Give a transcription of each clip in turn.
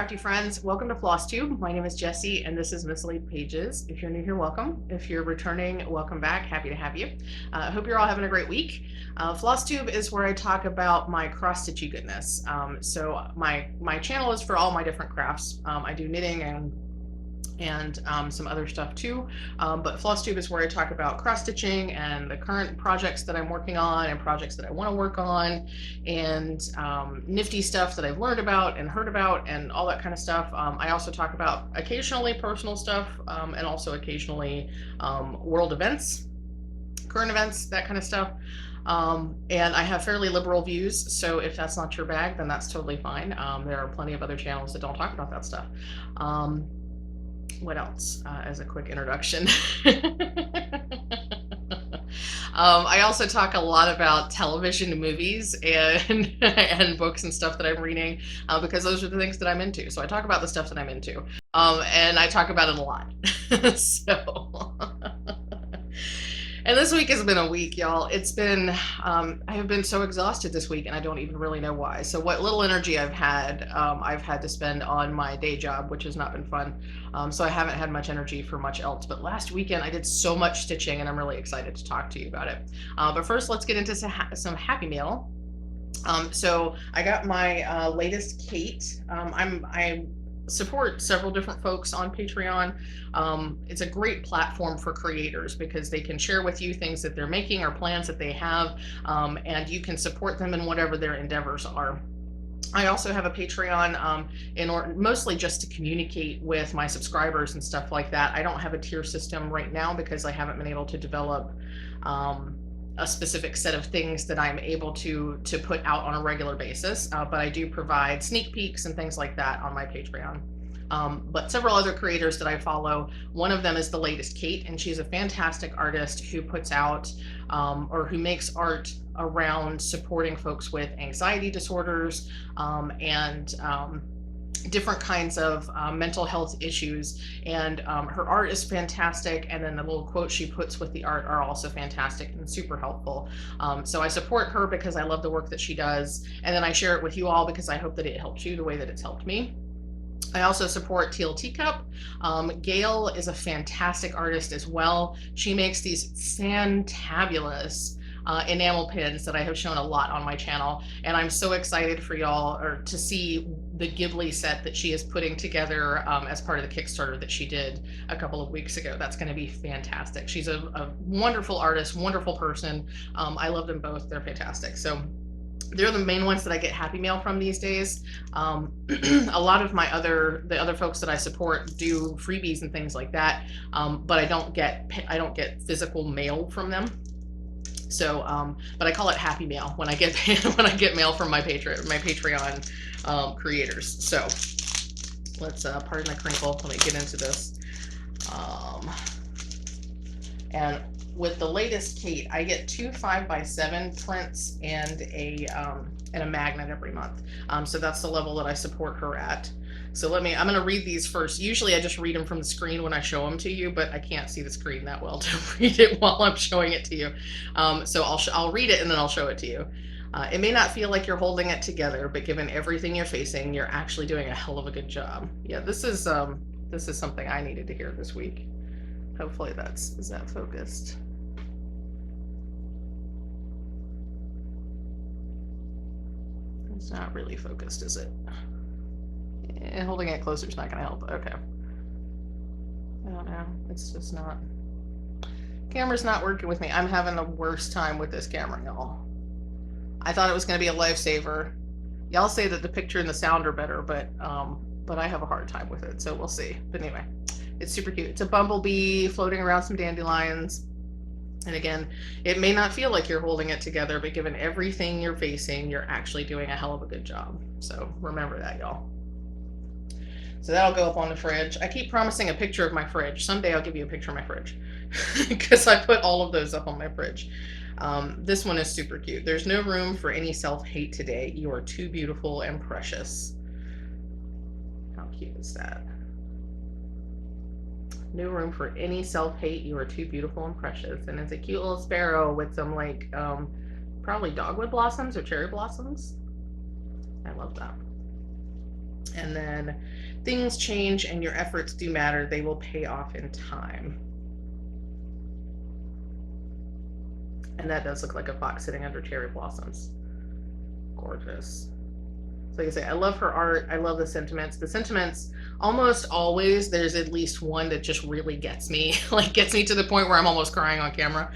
crafty friends, welcome to Flosstube. My name is Jessie and this is mislaidpages. If you're new here, welcome. If you're returning, welcome back. Happy to have you. I hope you're all having a great week. Flosstube is where I talk about my cross-stitchy goodness. So my channel is for all my different crafts. I do knitting and some other stuff too. But Flosstube is where I talk about cross-stitching and the current projects that I'm working on and projects that I want to work on, and nifty stuff that I've learned about and heard about and all that kind of stuff. I also talk about occasionally personal stuff and also occasionally world events, current events, that kind of stuff. And I have fairly liberal views, so if that's not your bag, then that's totally fine. There are plenty of other channels that don't talk about that stuff. What else as a quick introduction? I also talk a lot about television and movies and and books and stuff that I'm reading because those are the things that I'm into. So I talk about the stuff that I'm into, and I talk about it a lot. So and this week has been a week, y'all. It's been, I have been so exhausted this week and I don't even really know why. So what little energy I've had to spend on my day job, which has not been fun. So I haven't had much energy for much else. But last weekend I did so much stitching and I'm really excited to talk to you about it. But first, let's get into some happy mail. So I got my latest Kate. I support several different folks on Patreon. It's a great platform for creators because they can share with you things that they're making or plans that they have, and you can support them in whatever their endeavors are. I also have a Patreon in order mostly just to communicate with my subscribers and stuff like that. I don't have a tier system right now because I haven't been able to develop a specific set of things that I'm able to put out on a regular basis, but I do provide sneak peeks and things like that on my Patreon. But several other creators that I follow, one of them is the latest Kate, and she's a fantastic artist who puts out or who makes art around supporting folks with anxiety disorders and different kinds of mental health issues, and her art is fantastic, and then the little quotes she puts with the art are also fantastic and super helpful. So I support her because I love the work that she does, and then I share it with you all because I hope that it helps you the way that it's helped me. I also support Teal Teacup. Gail is a fantastic artist as well. She makes these fantabulous enamel pins that I have shown a lot on my channel, and I'm so excited for y'all to see the Ghibli set that she is putting together as part of the Kickstarter that she did a couple of weeks ago. That's going to be fantastic. She's a wonderful artist, wonderful person. I love them both. They're fantastic. So they're the main ones that I get happy mail from these days. A lot of the other folks that I support do freebies and things like that, but I don't get physical mail from them. So, but I call it happy mail when I get mail from my Patreon creators. So let's pardon the crinkle. Let me get into this. And with the latest Kate, I get 2 5x7 prints and a magnet every month. So that's the level that I support her at. So I'm going to read these first. Usually I just read them from the screen when I show them to you, but I can't see the screen that well to read it while I'm showing it to you. So I'll read it and then I'll show it to you. It may not feel like you're holding it together, but given everything you're facing, you're actually doing a hell of a good job. Yeah, this is something I needed to hear this week. Hopefully is that focused? It's not really focused, is it? And holding it closer is not going to help. Okay. I don't know. It's just not. Camera's not working with me. I'm having the worst time with this camera, y'all. I thought it was going to be a lifesaver. Y'all say that the picture and the sound are better, but I have a hard time with it, so we'll see. But anyway, it's super cute. It's a bumblebee floating around some dandelions. And again, it may not feel like you're holding it together, but given everything you're facing, you're actually doing a hell of a good job. So remember that, y'all. So that'll go up on the fridge. I keep promising a picture of my fridge. Someday I'll give you a picture of my fridge because I put all of those up on my fridge. This one is super cute. There's no room for any self-hate today. You are too beautiful and precious. How cute is that? No room for any self-hate. You are too beautiful and precious. And it's a cute little sparrow with some like probably dogwood blossoms or cherry blossoms. I love that. And then things change and your efforts do matter. They will pay off in time. And that does look like a fox sitting under cherry blossoms. Gorgeous. So like I say, I love her art. I love the sentiments. The sentiments, almost always, there's at least one that just really gets me, like gets me to the point where I'm almost crying on camera.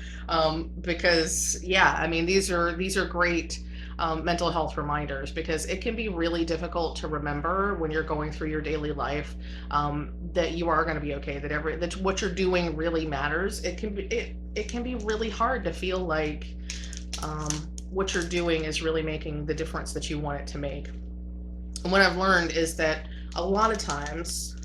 Because yeah, I mean, these are great mental health reminders, because it can be really difficult to remember when you're going through your daily life that you are going to be okay, that what you're doing really matters. It can be really hard to feel like what you're doing is really making the difference that you want it to make. And what I've learned is that a lot of times,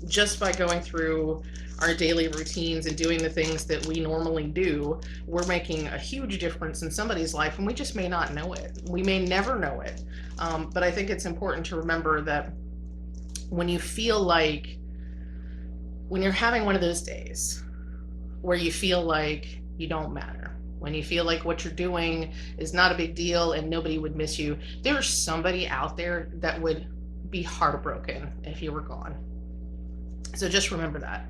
just by going through our daily routines and doing the things that we normally do, we're making a huge difference in somebody's life, and we just may not know it. We may never know it. But I think it's important to remember that when you feel like, when you're having one of those days where you feel like you don't matter, when you feel like what you're doing is not a big deal and nobody would miss you, there's somebody out there that would be heartbroken if you were gone. So just remember that.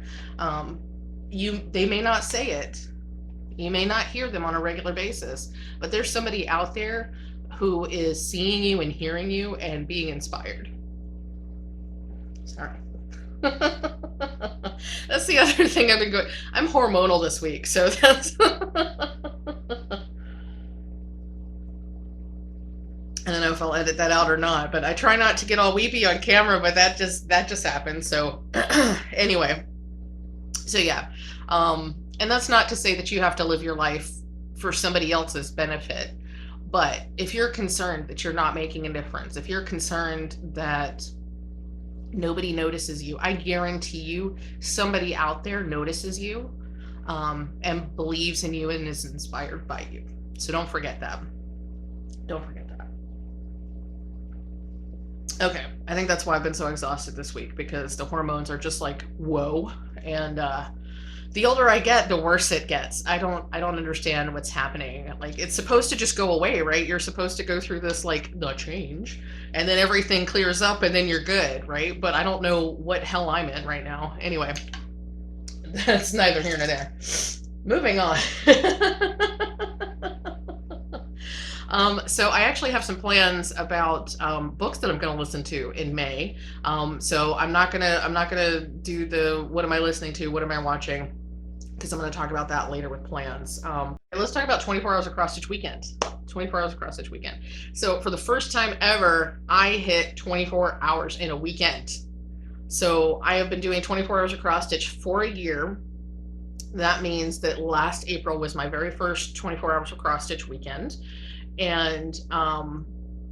They may not say it, you may not hear them on a regular basis, but there's somebody out there who is seeing you and hearing you and being inspired. Sorry. That's the other thing I've been going. I'm hormonal this week, so that's. I don't know if I'll edit that out or not, but I try not to get all weepy on camera, but that just happened. So anyway, so yeah. And that's not to say that you have to live your life for somebody else's benefit. But if you're concerned that you're not making a difference, if you're concerned that nobody notices you, I guarantee you somebody out there notices you and believes in you and is inspired by you. So don't forget that. Don't forget that. Okay, I think that's why I've been so exhausted this week, because the hormones are just like, whoa. And the older I get, the worse it gets. I don't understand what's happening. Like, it's supposed to just go away, right? You're supposed to go through this, like, the change, and then everything clears up and then you're good, right? But I don't know what hell I'm in right now. Anyway, that's neither here nor there. Moving on. So I actually have some plans about books that I'm going to listen to in May. So I'm not gonna do the what am I listening to, what am I watching, because I'm going to talk about that later with plans. Let's talk about 24 Hours of Cross Stitch Weekend. 24 Hours of Cross Stitch Weekend. So for the first time ever, I hit 24 hours in a weekend. So I have been doing 24 Hours of Cross Stitch for a year. That means that last April was my very first 24 Hours of Cross Stitch weekend. And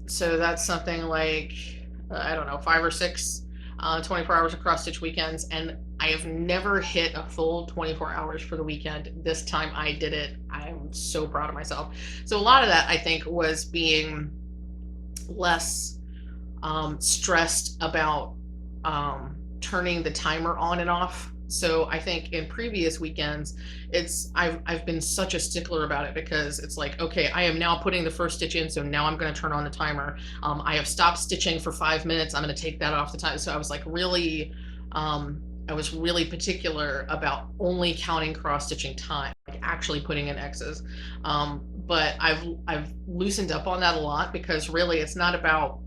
so that's something like, I don't know, 5 or 6 24 Hours of Cross Stitch weekends. And I have never hit a full 24 hours for the weekend. This time I did it. I'm so proud of myself. So a lot of that, I think, was being less stressed about turning the timer on and off. So I think in previous weekends, I've been such a stickler about it, because it's like, okay, I am now putting the first stitch in, so now I'm going to turn on the timer. I have stopped stitching for 5 minutes. I'm going to take that off the time. So I was like really, I was really particular about only counting cross stitching time, like actually putting in X's. But I've loosened up on that a lot, because really it's not about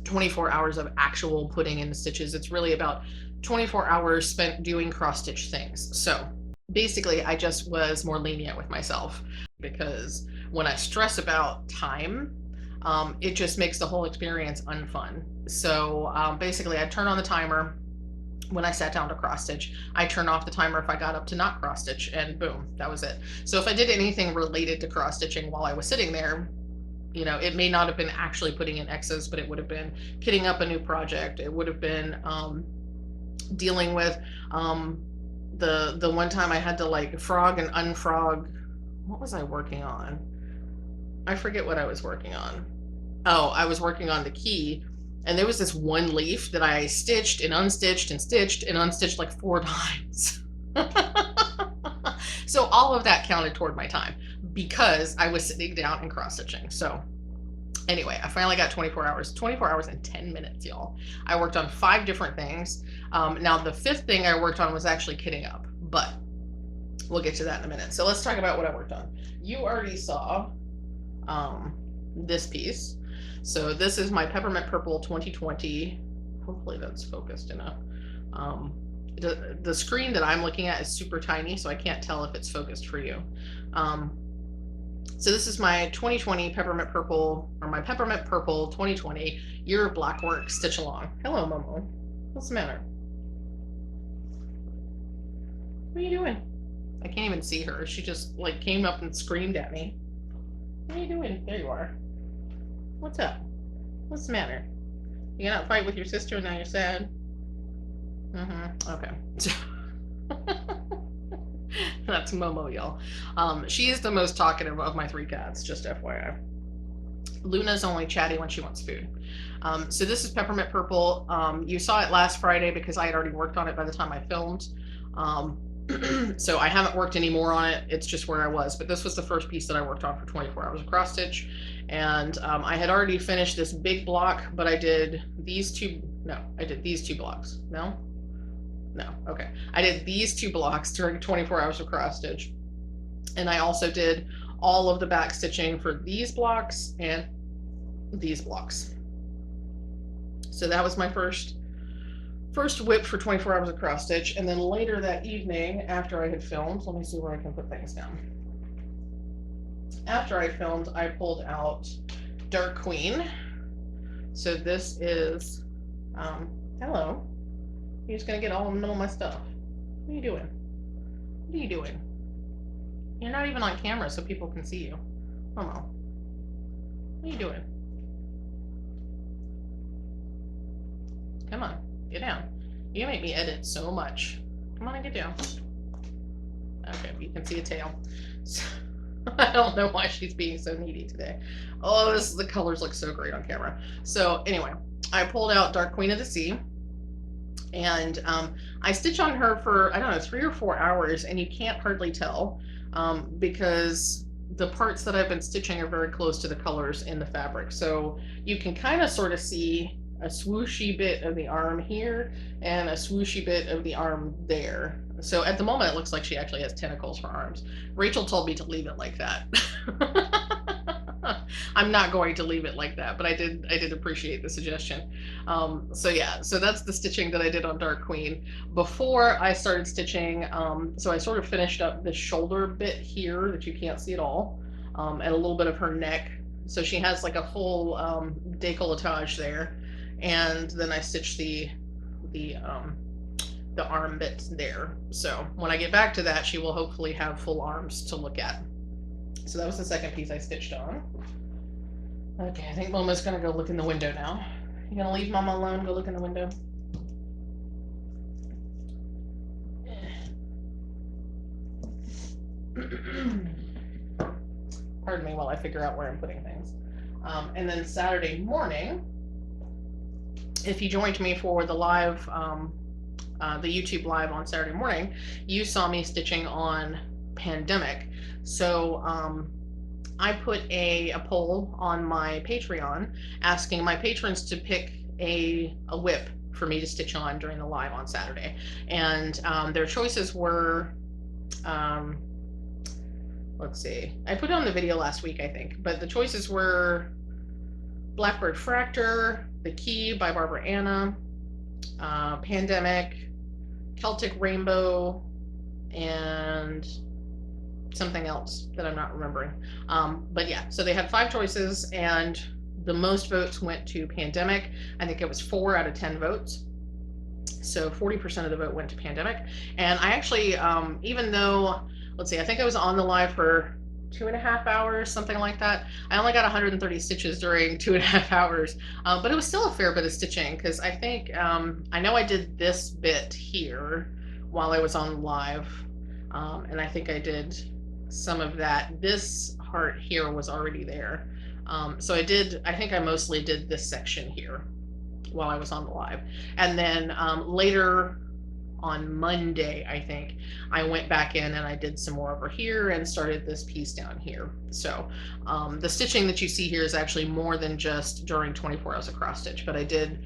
24 hours of actual putting in the stitches. It's really about 24 hours spent doing cross stitch things. So basically I just was more lenient with myself, because when I stress about time, it just makes the whole experience unfun. So basically I'd turn on the timer when I sat down to cross stitch. I turn off the timer if I got up to not cross stitch, and boom, that was it. So if I did anything related to cross stitching while I was sitting there, you know, it may not have been actually putting in X's, but it would have been kitting up a new project. It would have been dealing with the one time I had to like frog and unfrog. What was I working on? I forget what I was working on. Oh, I was working on the key, and there was this one leaf that I stitched and unstitched and stitched and unstitched like 4 times. So all of that counted toward my time, because I was sitting down and cross stitching. So Anyway, I finally got 24 hours. 24 hours and 10 minutes, y'all. I worked on 5 different things. Now, the 5th thing I worked on was actually kitting up, but we'll get to that in a minute. So let's talk about what I worked on. You already saw this piece. So this is my Peppermint Purple 2020. Hopefully that's focused enough. The screen that I'm looking at is super tiny, so I can't tell if it's focused for you. So this is my 2020 Peppermint Purple, or my Peppermint Purple 2020 Year of Black Work Stitch Along. Hello, Momo. What's the matter? What are you doing? I can't even see her. She just like came up and screamed at me. What are you doing? There you are. What's up? What's the matter? You cannot fight with your sister and now you're sad? Okay. That's Momo, y'all. She is the most talkative of my 3 cats, just FYI. Luna's only chatty when she wants food. So this is Peppermint Purple. You saw it last Friday because I had already worked on it by the time I filmed. So I haven't worked any more on it. It's just where I was. But this was the first piece that I worked on for 24 hours of cross stitch. And I had already finished this big block, but I did these 2. No, I did these 2 blocks. No? No. Okay. I did these 2 blocks during 24 hours of cross stitch. And I also did all of the back stitching for these blocks and these blocks. So that was my first whip for 24 hours of cross stitch. And then later that evening, after I had filmed, let me see where I can put things down. After I filmed, I pulled out Dark Queen. So this is, hello. You're just gonna get all in the middle of my stuff. What are you doing? What are you doing? You're not even on camera so people can see you. Momo. What are you doing? Come on, get down. You make me edit so much. Come on and get down. Okay, you can see a tail. So, I don't know why she's being so needy today. Oh, the colors look so great on camera. So anyway, I pulled out Dark Queen of the Sea. And I stitch on her for, I don't know, 3 or 4 hours, and you can't hardly tell because the parts that I've been stitching are very close to the colors in the fabric. So you can kind of sort of see a swooshy bit of the arm here and a swooshy bit of the arm there. So at the moment, it looks like she actually has tentacles for arms. Rachel told me to leave it like that. I'm not going to leave it like that, but I did appreciate the suggestion. So yeah, so that's the stitching that I did on Dark Queen. Before I started stitching, so I sort of finished up the shoulder bit here that you can't see at all, and a little bit of her neck. So she has like a full décolletage there. And then I stitched the arm bits there. So when I get back to that, she will hopefully have full arms to look at. So that was the second piece I stitched on. Okay, I think Mama's gonna go look in the window now. You gonna leave Mama alone, go look in the window? Pardon me while I figure out where I'm putting things. And then Saturday morning, if you joined me for the live, the YouTube live on Saturday morning, you saw me stitching on Pandemic. So I put a poll on my Patreon asking my patrons to pick a whip for me to stitch on during the live on Saturday. And their choices were, let's see, I put it on the video last week, I think, but the choices were Blackbird Fractor, The Key by Barbara Anna, Pandemic, Celtic Rainbow, and something else that I'm not remembering. But yeah, so they had 5 choices, and the most votes went to Pandemic. I think it was 4 out of 10 votes. So 40% of the vote went to Pandemic. And I actually, even though, let's see, I think I was on the live for 2.5 hours, something like that. I only got 130 stitches during 2.5 hours, but it was still a fair bit of stitching because I think, I know I did this bit here while I was on live, and I think I did some of that. This heart here was already there. So I think I mostly did this section here while I was on the live. And then later on Monday, I think, I went back in and I did some more over here and started this piece down here. So the stitching that you see here is actually more than just during 24 hours of cross stitch, but I did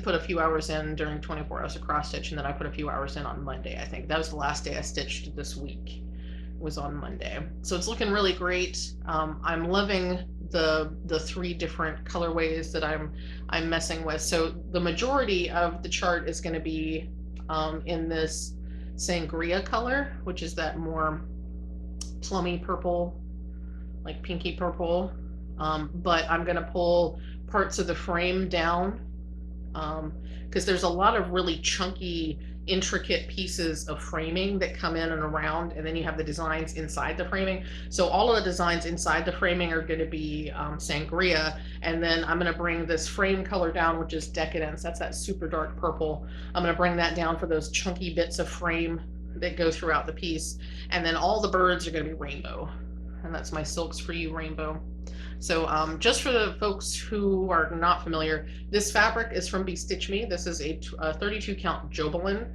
put a few hours in during 24 hours of cross stitch, and then I put a few hours in on Monday. I think that was the last day I stitched this week, was on Monday. So it's looking really great. I'm loving the 3 different colorways that I'm messing with. So the majority of the chart is going to be in this sangria color, which is that more plummy purple, like pinky purple. But I'm going to pull parts of the frame down because there's a lot of really chunky, intricate pieces of framing that come in and around, and then you have the designs inside the framing. So all of the designs inside the framing are going to be sangria, and then I'm going to bring this frame color down, which is decadence. That's that super dark purple. I'm going to bring that down for those chunky bits of frame that go throughout the piece, and then all the birds are going to be rainbow, and that's my Silks for You rainbow. So just for the folks who are not familiar, this fabric is from Stitch Me. This is a 32 count Jobelin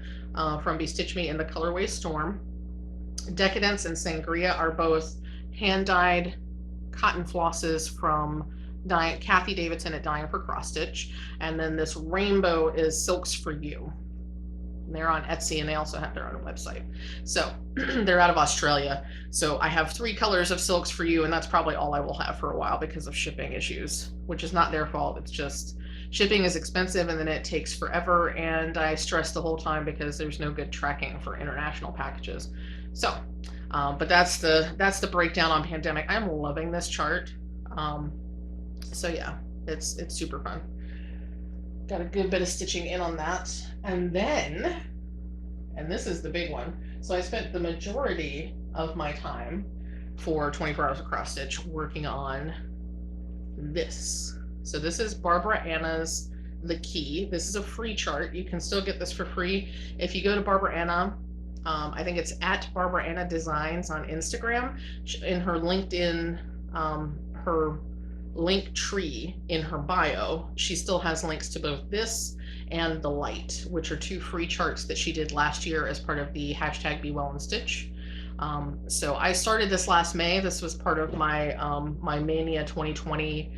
from Stitch Me in the colorway Storm. Decadence and Sangria are both hand dyed cotton flosses from Kathy Davidson at Dying for Cross Stitch. And then this rainbow is Silks for You. They're on Etsy, and they also have their own website. So they're out of Australia. So I have 3 colors of Silks for You, and that's probably all I will have for a while because of shipping issues, which is not their fault. It's just shipping is expensive, and then it takes forever, and I stress the whole time because there's no good tracking for international packages. So, but that's the breakdown on Pandemic. I'm loving this chart. So yeah, it's super fun. Got a good bit of stitching in on that. And then, and this is the big one, so I spent the majority of my time for 24 hours of cross stitch working on this. So this is Barbara Anna's The Key. This is a free chart. You can still get this for free if you go to Barbara Anna. I think it's at Barbara Anna Designs on Instagram. In her LinkedIn, her link tree in her bio, she still has links to both this and The Light, which are 2 free charts that she did last year as part of the hashtag Be Well and Stitch. So I started this last May. This was part of my my Mania 2020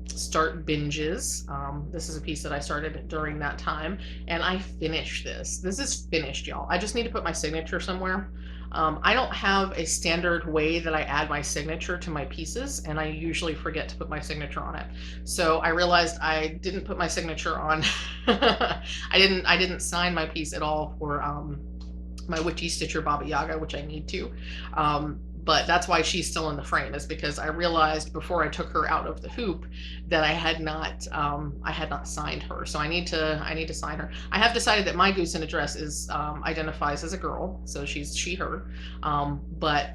start binges. This is a piece that I started during that time, and I finished this. This is finished, y'all. I just need to put my signature somewhere. I don't have a standard way that I add my signature to my pieces, and I usually forget to put my signature on it. So I realized I didn't put my signature on. I didn't sign my piece at all for my Witchy Stitcher Baba Yaga, which I need to. But that's why she's still in the frame, is because I realized before I took her out of the hoop that I had not signed her. So I need to sign her. I have decided that my goose in a dress is identifies as a girl, so she's she her. But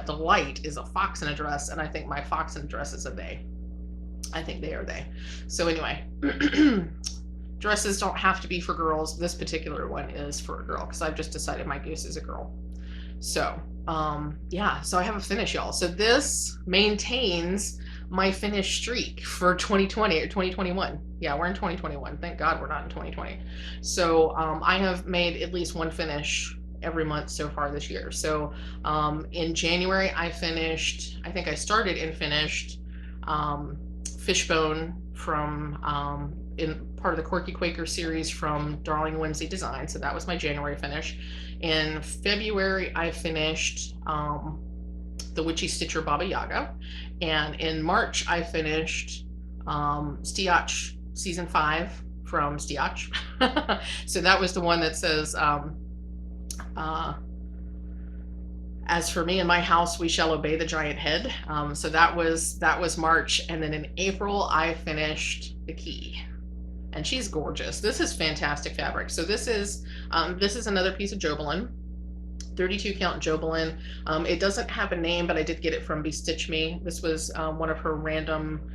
The Light is a fox in a dress, and I think my fox in a dress is a they. I think they are they. So anyway, dresses don't have to be for girls. This particular one is for a girl because I've just decided my goose is a girl. So yeah, so I have a finish, y'all. So this maintains my finish streak for 2020 or 2021. Yeah, we're in 2021. Thank God we're not in 2020. So I have made at least one finish every month so far this year. So in January I finished, I think I started and finished Fishbone from in part of the Quirky Quaker series from Darling Whimsy Design. So that was my January finish. In February, I finished the Witchy Stitcher Baba Yaga. And in March, I finished Stitch Season 5 from Stitch. So that was the one that says, as for me and my house, we shall obey the giant head. So that was March. And then in April, I finished The Key. And she's gorgeous. This is fantastic fabric. So this is another piece of Jobelin, 32 count Jobelin. It doesn't have a name, but I did get it from Stitch Me. This was one of her random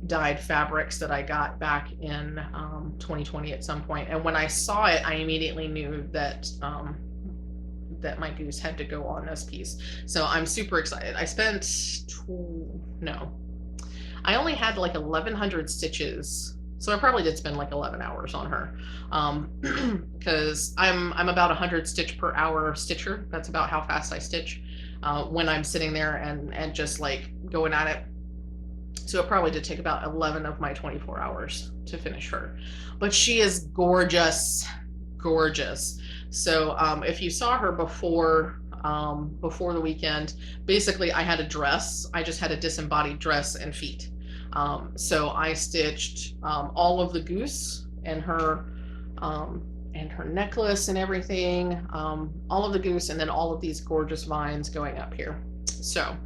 dyed fabrics that I got back in 2020 at some point. And when I saw it, I immediately knew that that my goose had to go on this piece. So I'm super excited. I spent I only had like 1,100 stitches So I probably did spend like 11 hours on her, because I'm about 100 stitch per hour stitcher. That's about how fast I stitch when I'm sitting there and just like going at it. So it probably did take about 11 of my 24 hours to finish her. But she is gorgeous, gorgeous. So if you saw her before the weekend, basically I had a dress. I just had a disembodied dress and feet. So I stitched all of the goose and her necklace and everything, all of the goose, and then all of these gorgeous vines going up here. So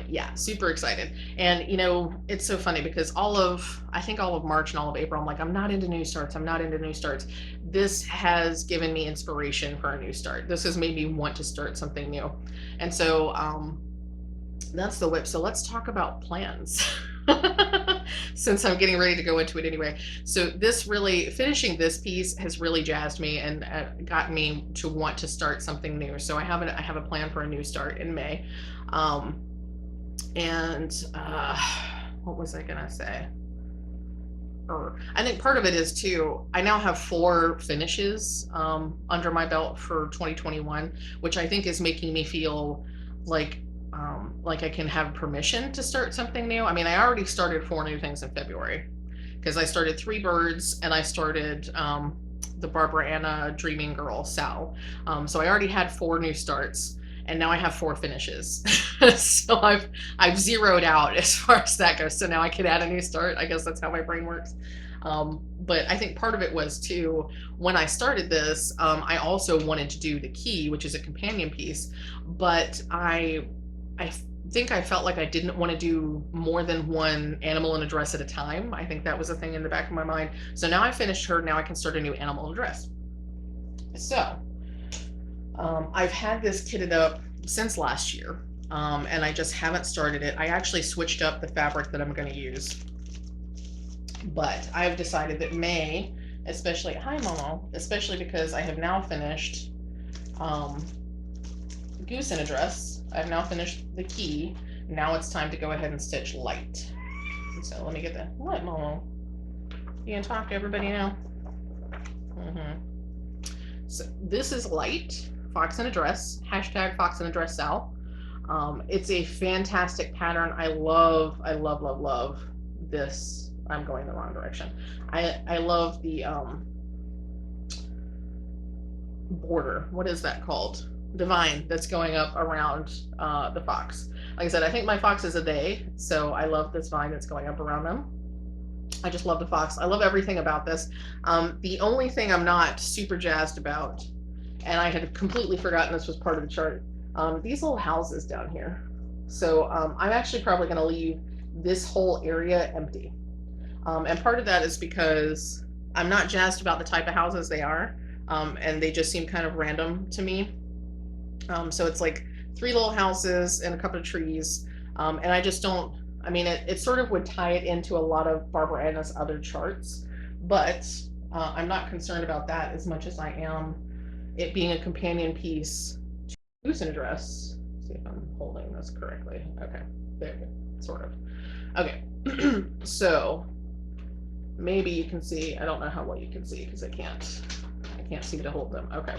yeah, super excited. And you know, it's so funny because I think all of March and all of April, I'm like, I'm not into new starts. I'm not into new starts. This has given me inspiration for a new start. This has made me want to start something new. And so that's the whip. So let's talk about plans. Since I'm getting ready to go into it anyway. So this really, finishing this piece has really jazzed me and got me to want to start something new. So I have a plan for a new start in May. What was I gonna say? I think part of it is too, I now have 4 finishes under my belt for 2021, which I think is making me feel like I can have permission to start something new. I mean, I already started 4 new things in February because I started 3 birds and I started the Barbara Anna Dreaming Girl Sal. So I already had 4 new starts and now I have 4 finishes. So I've zeroed out as far as that goes. So now I can add a new start. I guess that's how my brain works. But I think part of it was too, when I started this, I also wanted to do the key, which is a companion piece, but I think I felt like I didn't want to do more than one animal in a dress at a time. I think that was a thing in the back of my mind. So now I finished her. Now I can start a new animal in a dress. So I've had this kitted up since last year, and I just haven't started it. I actually switched up the fabric that I'm going to use, but I've decided that May, especially, hi Momo, especially because I have now finished goose in a dress. I've now finished the key. Now it's time to go ahead and stitch light. So let me get that. What, Momo? You gonna talk to everybody now? So this is light, fox in a dress, hashtag fox in a dress Sal. It's a fantastic pattern. I love this. I'm going the wrong direction. I love the border. What is that called? The vine that's going up around the fox. Like I said, I think my fox is a they, so I love this vine that's going up around them. I just love the fox. I love everything about this. The only thing I'm not super jazzed about, and I had completely forgotten this was part of the chart, these little houses down here. So I'm actually probably going to leave this whole area empty. And part of that is because I'm not jazzed about the type of houses they are, and they just seem kind of random to me. So it's like 3 little houses and a couple of trees, and I just don't, I mean, it sort of would tie it into a lot of Barbara Anna's other charts, but I'm not concerned about that as much as I am it being a companion piece to Goose in a Dress. Let's see if I'm holding this correctly. Okay, there we go, sort of. Okay, so maybe you can see, I don't know how well you can see because I can't seem to hold them. Okay.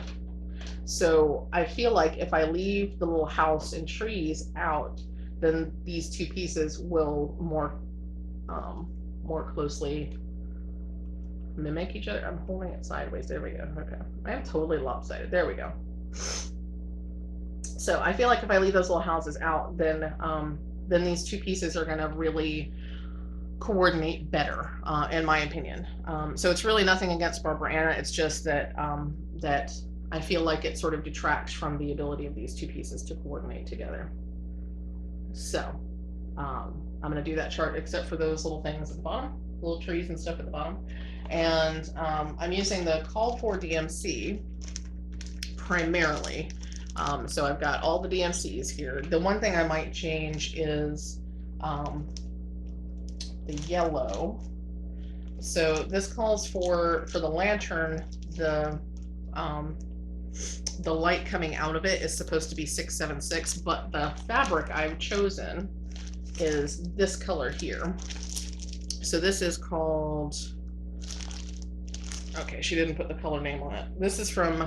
So I feel like if I leave the little house and trees out, then these 2 pieces will more closely mimic each other. I'm holding it sideways. There we go. Okay. I am totally lopsided. There we go. So I feel like if I leave those little houses out, then these 2 pieces are going to really coordinate better, in my opinion. So it's really nothing against Barbara Anna. It's just that that I feel like it sort of detracts from the ability of these 2 pieces to coordinate together. So I'm going to do that chart except for those little things at the bottom, little trees and stuff at the bottom. And I'm using the called for DMC primarily. So I've got all the DMCs here. The one thing I might change is the yellow. So this calls for the lantern, the light coming out of it is supposed to be 676, but the fabric I've chosen is this color here. So this is called, okay, she didn't put the color name on it. This is from,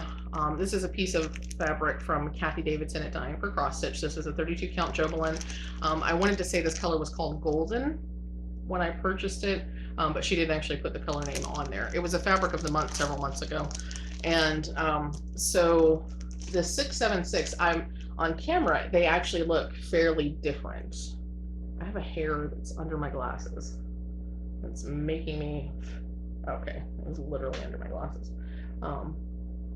this is a piece of fabric from Kathy Davidson at Dying for Cross Stitch. This is a 32 count Jobelin. I wanted to say this color was called Golden when I purchased it, but she didn't actually put the color name on there. It was a fabric of the month several months ago. And so the 676, on camera, they actually look fairly different. I have a hair that's under my glasses. That's making me, okay, it was literally under my glasses.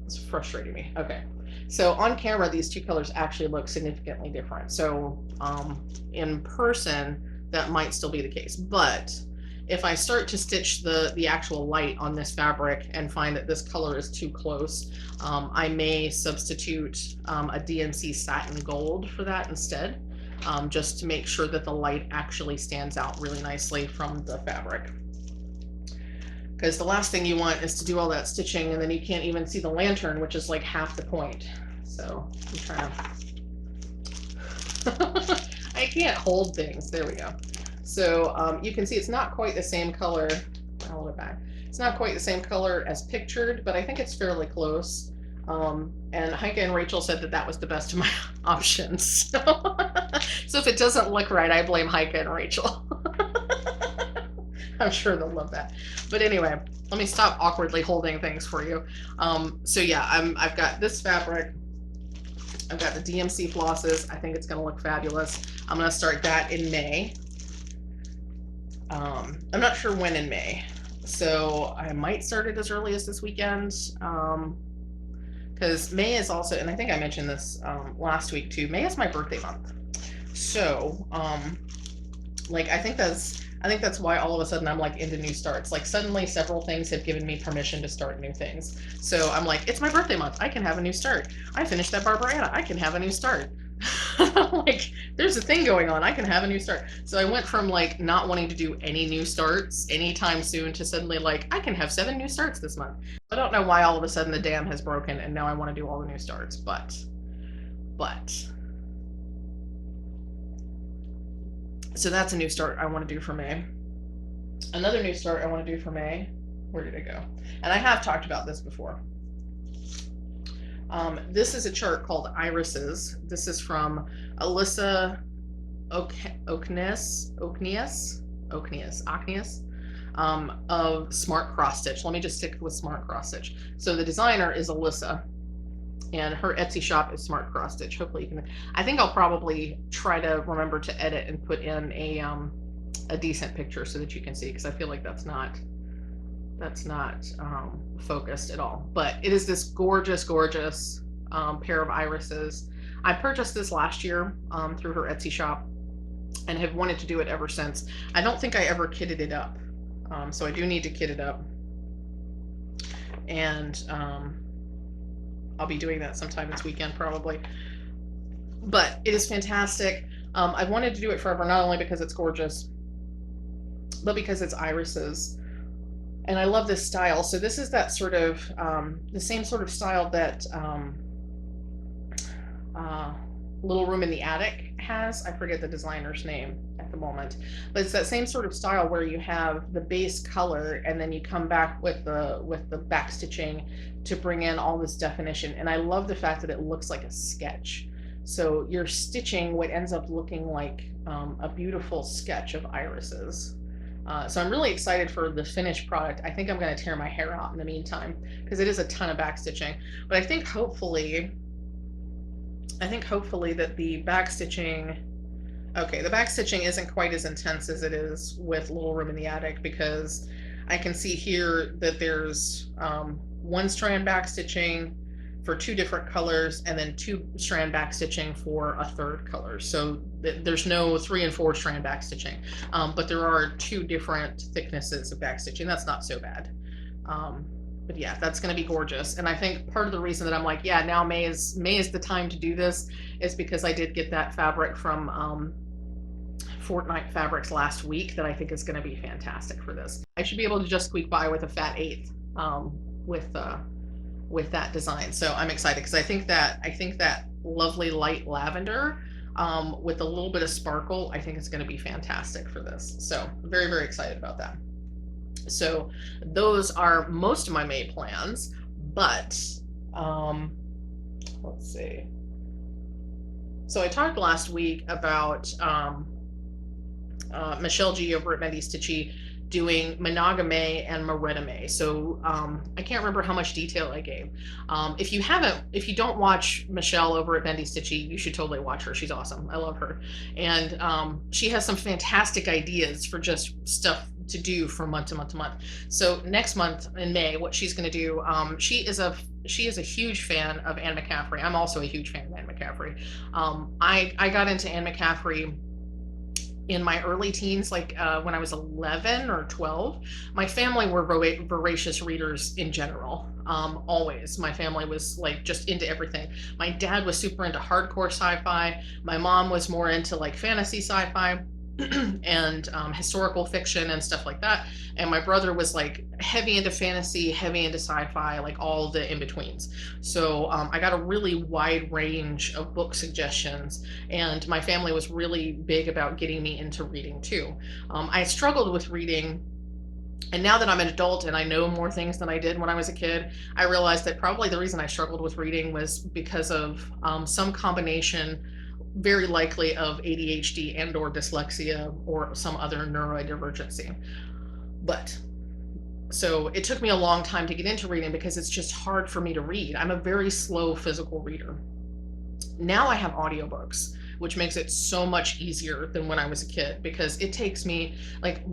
It's frustrating me. Okay, so on camera, these two colors actually look significantly different. So in person, that might still be the case. But if I start to stitch the actual light on this fabric and find that this color is too close, I may substitute a DMC satin gold for that instead, just to make sure that the light actually stands out really nicely from the fabric. Because the last thing you want is to do all that stitching and then you can't even see the lantern, which is like half the point. So I'm trying to, I can't hold things. There we go. So you can see it's not quite the same color. I'll hold it back. It's not quite the same color as pictured, but I think it's fairly close. And Heike and Rachel said that that was the best of my options. So if it doesn't look right, I blame Heike and Rachel. I'm sure they'll love that. But anyway, let me stop awkwardly holding things for you. So yeah, I've got this fabric. I've got the DMC flosses. I think it's going to look fabulous. I'm going to start that in May. I'm not sure when in May. So I might start it as early as this weekend. Because May is also, and I think I mentioned this last week too, May is my birthday month. So like I think that's why all of a sudden I'm like into new starts. Like suddenly several things have given me permission to start new things. So I'm like, it's my birthday month. I can have a new start. I finished that Barbara Anna. I can have a new start. Like there's a thing going on. I can have a new start. So I went from like not wanting to do any new starts anytime soon to suddenly like, I can have 7 new starts this month. I don't know why all of a sudden the dam has broken and now I want to do all the new starts, but so that's a new start I want to do for May. Another new start I want to do for May, where did it go? And I have talked about this before. This is a chart called Irises. This is from Alyssa Oknius of Smart Cross Stitch. Let me just stick with Smart Cross Stitch. So the designer is Alyssa, and her Etsy shop is Smart Cross Stitch. Hopefully you can, I think I'll probably try to remember to edit and put in a decent picture so that you can see, because I feel like that's not focused at all. But it is this gorgeous pair of irises. I purchased this last year through her Etsy shop and have wanted to do it ever since. I don't think I ever kitted it up, so I do need to kit it up, and I'll be doing that sometime this weekend probably. But it is fantastic. I've wanted to do it forever, not only because it's gorgeous, but because it's irises. And I love this style. So this is that sort of, the same sort of style that Little Room in the Attic has. I forget the designer's name at the moment, but it's that same sort of style where you have the base color and then you come back with the back stitching to bring in all this definition. And I love the fact that it looks like a sketch. So you're stitching what ends up looking like a beautiful sketch of irises. So I'm really excited for the finished product. I think I'm going to tear my hair out in the meantime because it is a ton of back stitching. But I think hopefully that the back stitching, okay, the back stitching isn't quite as intense as it is with Little Room in the Attic, because I can see here that there's 1 strand back stitching for 2 different colors and then 2 strand back stitching for a 3rd color. So there's no 3 and 4 strand back stitching, but there are 2 different thicknesses of back stitching. That's not so bad. But yeah, that's going to be gorgeous. And I think part of the reason that I'm like, yeah, now May is the time to do this is because I did get that fabric from Fortnite Fabrics last week that I think is going to be fantastic for this. I should be able to just squeak by with a fat 1/8 with that design. So I'm excited because I think that lovely light lavender with a little bit of sparkle. I think it's going to be fantastic for this. So very, very excited about that. So those are most of my May plans, but let's see. So I talked last week about Michelle G over at Mendy Stitchy doing Monogamy and Meredith. So I can't remember how much detail I gave. If you don't watch Michelle over at Mendy Stitchy, you should totally watch her. She's awesome. I love her. And she has some fantastic ideas for just stuff to do from month to month to month. So next month in May, what she's going to do, she is a huge fan of Anne McCaffrey. I'm also a huge fan of Anne McCaffrey. I got into Anne McCaffrey in my early teens, like when I was 11 or 12. My family were voracious readers in general. Always. My family was like just into everything. My dad was super into hardcore sci-fi. My mom was more into like fantasy sci-fi and historical fiction and stuff like that. And my brother was like heavy into fantasy, heavy into sci-fi, like all the in-betweens. So I got a really wide range of book suggestions, and my family was really big about getting me into reading too. I struggled with reading, and now that I'm an adult and I know more things than I did when I was a kid, I realized that probably the reason I struggled with reading was because of some combination, very likely, of ADHD and or dyslexia or some other neurodivergency. But so it took me a long time to get into reading because it's just hard for me to read. I'm a very slow physical reader. Now I have audiobooks, which makes it so much easier than when I was a kid, because it takes me like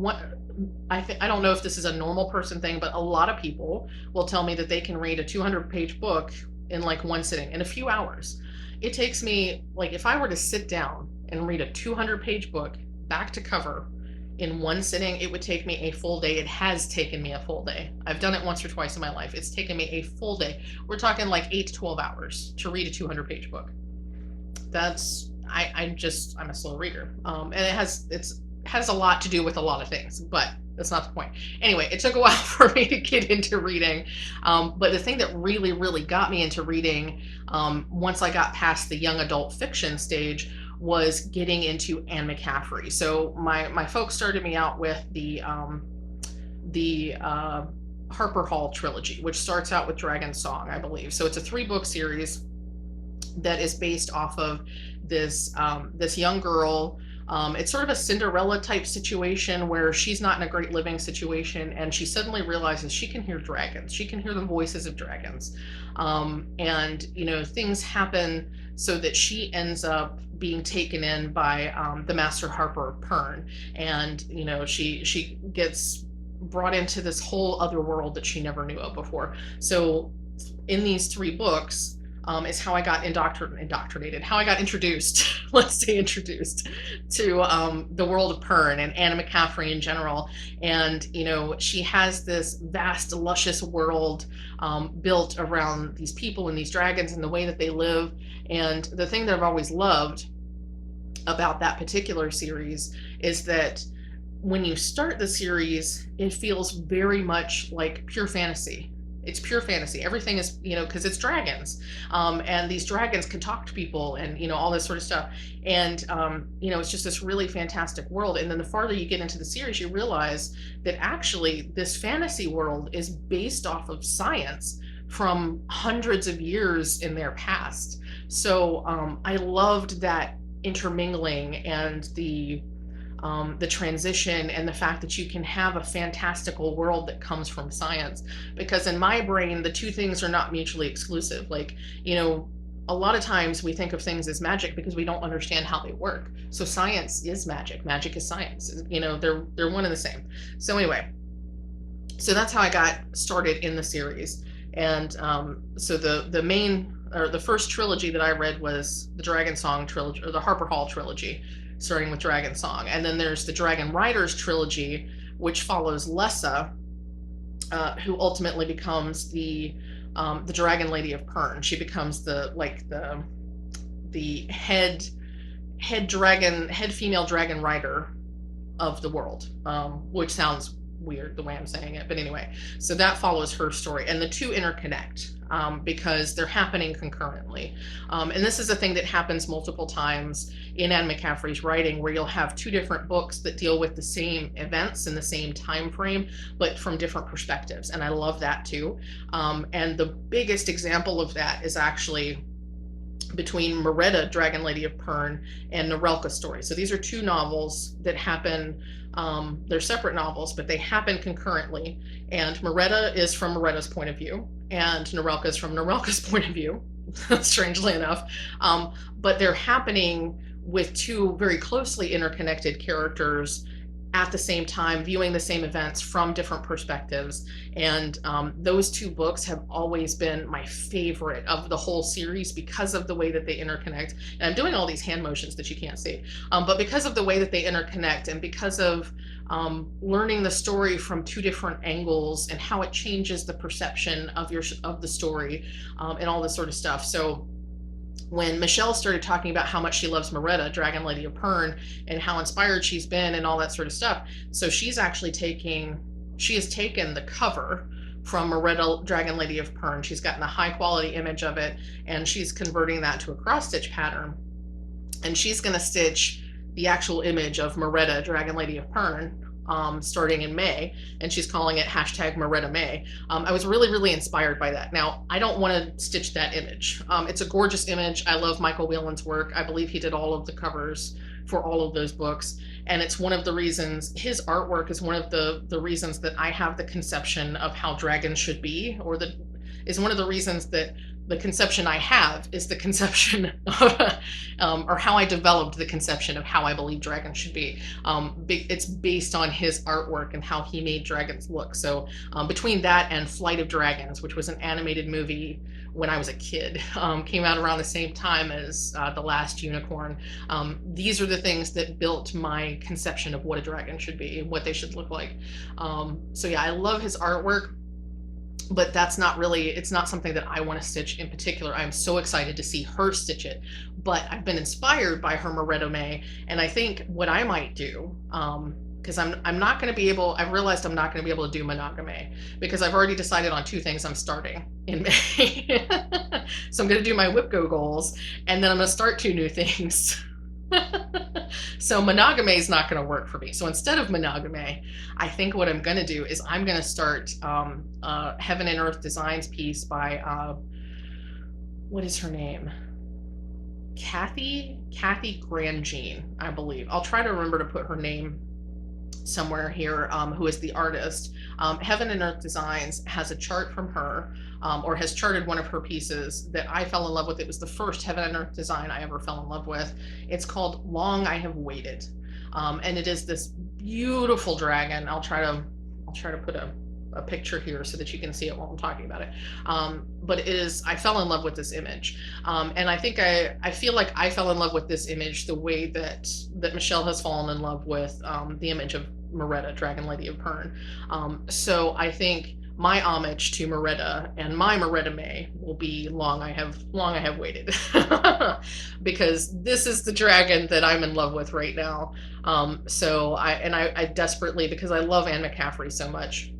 I don't know if this is a normal person thing, but a lot of people will tell me that they can read a 200-page book in like one sitting, in a few hours. It takes me, like, if I were to sit down and read a 200-page book back to cover in one sitting, it would take me a full day. It has taken me a full day. I've done it once or twice in my life. It's taken me a full day. We're talking like 8 to 12 hours to read a 200-page book. That's, I'm a slow reader. And it has a lot to do with a lot of things, but that's not the point. Anyway, it took a while for me to get into reading. But the thing that really, really got me into reading, once I got past the young adult fiction stage, was getting into Anne McCaffrey. So my folks started me out with the Harper Hall trilogy, which starts out with Dragon Song, I believe. So it's a 3-book series that is based off of this young girl. It's sort of a Cinderella type situation where she's not in a great living situation, and she suddenly realizes she can hear dragons. She can hear the voices of dragons. And, things happen so that she ends up being taken in by the Master Harper Pern. And, she gets brought into this whole other world that she never knew of before. So in these 3 books, is how I got indoctrinated, how I got introduced, let's say introduced to the world of Pern and Anna McCaffrey in general. And, she has this vast, luscious world built around these people and these dragons and the way that they live. And the thing that I've always loved about that particular series is that when you start the series, it feels very much like pure fantasy. It's pure fantasy. Everything is, because it's dragons. And these dragons can talk to people and, all this sort of stuff. And, it's just this really fantastic world. And then the farther you get into the series, you realize that actually this fantasy world is based off of science from hundreds of years in their past. So I loved that intermingling and the transition, and the fact that you can have a fantastical world that comes from science, because in my brain the two things are not mutually exclusive. Like, a lot of times we think of things as magic because we don't understand how they work. So science is magic, magic is science. They're one and the same. So anyway, so that's how I got started in the series. And so the first trilogy that I read was the Dragon Song trilogy, or the Harper Hall trilogy, starting with Dragon Song. And then there's the Dragon Riders trilogy, which follows Lessa, who ultimately becomes the Dragon Lady of Pern. She becomes the head female dragon rider of the world, which sounds weird the way I'm saying it, but anyway, so that follows her story, and the two interconnect. because they're happening concurrently. And this is a thing that happens multiple times in Anne McCaffrey's writing, where you'll have two different books that deal with the same events in the same time frame, but from different perspectives. And I love that too. And the biggest example of that is actually between Meredith, Dragon Lady of Pern, and Narelka Story. So these are two novels that happen, they're separate novels, but they happen concurrently. And Meredith is from Meredith's point of view, and Narelka is from Narelka's point of view, strangely enough. But they're happening with two very closely interconnected characters at the same time, viewing the same events from different perspectives. And those two books have always been my favorite of the whole series because of the way that they interconnect. And I'm doing all these hand motions that you can't see, but because of the way that they interconnect, and because of learning the story from two different angles and how it changes the perception of the story, and all this sort of stuff. So when Michelle started talking about how much she loves Meredith, Dragon Lady of Pern, and how inspired she's been and all that sort of stuff, so she has taken the cover from Meredith, Dragon Lady of Pern. She's gotten a high quality image of it, and she's converting that to a cross stitch pattern, and she's going to stitch the actual image of Meredith, Dragon Lady of Pern, starting in May, and she's calling it #MeredithMay. I was really, really inspired by that. Now, I don't want to stitch that image. It's a gorgeous image. I love Michael Whelan's work. I believe he did all of the covers for all of those books, and it's one of the reasons, his artwork is one of the reasons that I have the conception of how dragons should be, is one of the reasons that the conception I have is the conception of, or how I developed the conception of how I believe dragons should be. It's based on his artwork and how he made dragons look. So between that and Flight of Dragons, which was an animated movie when I was a kid, came out around the same time as The Last Unicorn. These are the things that built my conception of what a dragon should be, what they should look like. So yeah, I love his artwork, but that's not really, it's not something that I want to stitch in particular. I'm so excited to see her stitch it, but I've been inspired by her MeredithMay, and I think what I might do, because I'm not going to be able, I've realized I'm not going to be able to do Monogamy, because I've already decided on two things I'm starting in May. So I'm going to do my WIPGO goals, and then I'm going to start two new things. So Monogamy is not going to work for me. So instead of Monogamy, I think what I'm going to do is I'm going to start Heaven and Earth Designs piece by, what is her name? Kathy Grandjean, I believe. I'll try to remember to put her name somewhere here, who is the artist. Heaven and Earth Designs has a chart from her, or has charted one of her pieces that I fell in love with. It was the first Heaven and Earth design I ever fell in love with. It's called Long I Have Waited, and it is this beautiful dragon. I'll try to put a picture here so that you can see it while I'm talking about it. But it is, I fell in love with this image, and I think I feel like I fell in love with this image the way that Michelle has fallen in love with the image of Meredith, Dragon Lady of Pern. So I think my homage to Meredith and my MeredithMay will be Long I Have Waited, because this is the dragon that I'm in love with right now. So I desperately, because I love Anne McCaffrey so much,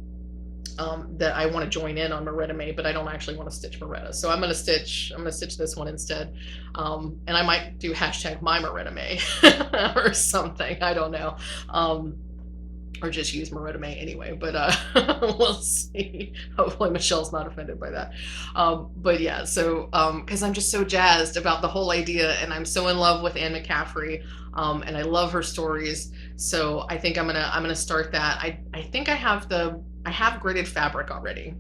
that I want to join in on MeredithMay, but I don't actually want to stitch Meredith. So I'm gonna stitch this one instead, and I might do #MyMeredithMay or something. I don't know. Or just use MeredithMay anyway, but we'll see. Hopefully Michelle's not offended by that. But yeah, so because I'm just so jazzed about the whole idea, and I'm so in love with Anne McCaffrey, and I love her stories. So I think I'm gonna start that. I think I have gridded fabric already.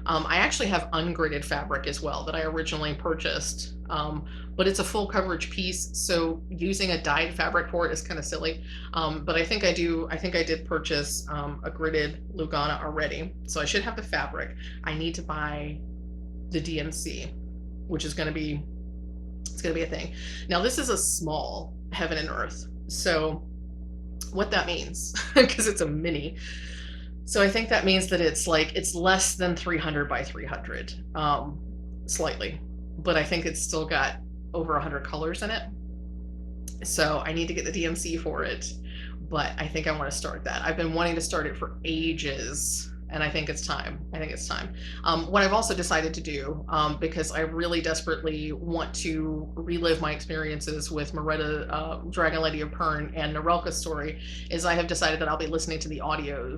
I actually have ungridded fabric as well that I originally purchased, but it's a full coverage piece, so using a dyed fabric for it is kind of silly. But I think I did purchase a gridded Lugana already, so I should have the fabric. I need to buy the DMC, which is going to be a thing. Now this is a small Heaven and Earth, so what that means, because it's a mini. So I think that means that it's less than 300 by 300, slightly, but I think it's still got over 100 colors in it. So I need to get the DMC for it, but I think I want to start that. I've been wanting to start it for ages, and I think it's time. What I've also decided to do, because I really desperately want to relive my experiences with Meredith, Dragon Lady of Pern, and Narelka's story, is I have decided that I'll be listening to the audio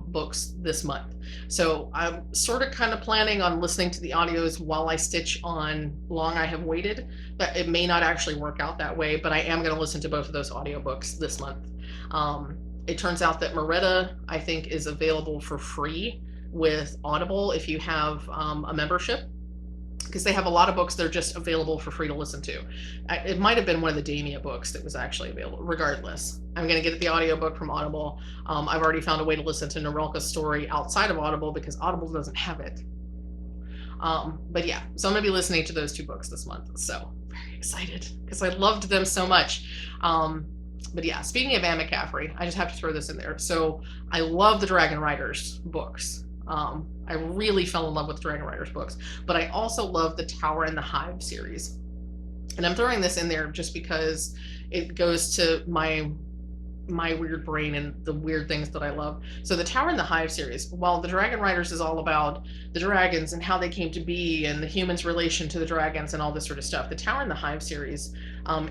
books this month. So I'm sort of kind of planning on listening to the audios while I stitch on Long I Have Waited, but it may not actually work out that way, but I am going to listen to both of those audiobooks this month. It turns out that Meredith, I think, is available for free with Audible if you have a membership, because they have a lot of books that are just available for free to listen to. It might have been one of the Damia books that was actually available. Regardless, I'm going to get the audiobook from Audible. I've already found a way to listen to Narelka's story outside of Audible because Audible doesn't have it. But yeah, so I'm going to be listening to those 2 books this month. So very excited because I loved them so much. But yeah, speaking of Anne McCaffrey, I just have to throw this in there. So I love the Dragon Riders books. I really fell in love with Dragon Riders books, but I also love the Tower and the Hive series. And I'm throwing this in there just because it goes to my weird brain and the weird things that I love. So the Tower and the Hive series, while the Dragon Riders is all about the dragons and how they came to be and the humans' relation to the dragons and all this sort of stuff, the Tower and the Hive series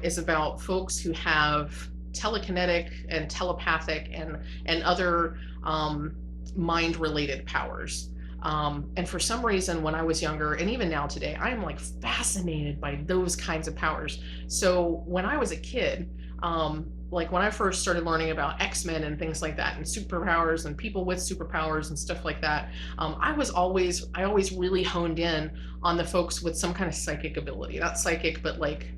is about folks who have telekinetic and telepathic and other mind-related powers. And for some reason, when I was younger, and even now today, I am like fascinated by those kinds of powers. So when I was a kid, like when I first started learning about X-Men and things like that, and superpowers and people with superpowers and stuff like that, I always really honed in on the folks with some kind of psychic ability. Not psychic, but like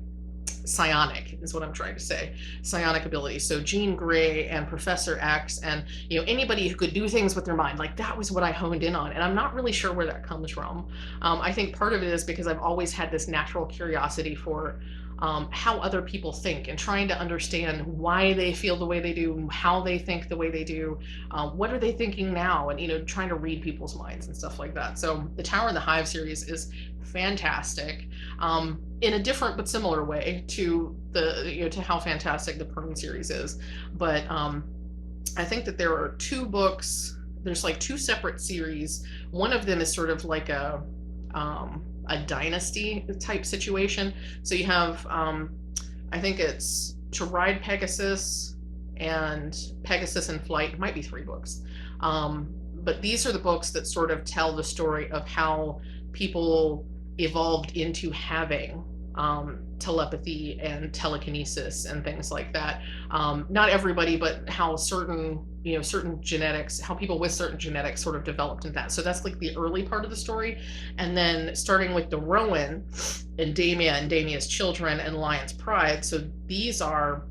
psionic is what I'm trying to say. Psionic ability. So Jean Grey and Professor X and, you know, anybody who could do things with their mind, like that was what I honed in on. And I'm not really sure where that comes from. I think part of it is because I've always had this natural curiosity for how other people think and trying to understand why they feel the way they do, how they think the way they do, what are they thinking now, and, you know, trying to read people's minds and stuff like that. So the Tower and the Hive series is fantastic, in a different but similar way to the, you know, to how fantastic the Pern series is. But I think that there are 2 books. There's like 2 separate series. One of them is sort of like a dynasty type situation. So you have, I think it's To Ride Pegasus and Pegasus in Flight. It might be 3 books. But these are the books that sort of tell the story of how people evolved into having telepathy and telekinesis and things like that. Not everybody, but how certain genetics, how people with certain genetics sort of developed into that. So that's like the early part of the story. And then starting with the Rowan and Damia and Damia's children and Lion's Pride. So these are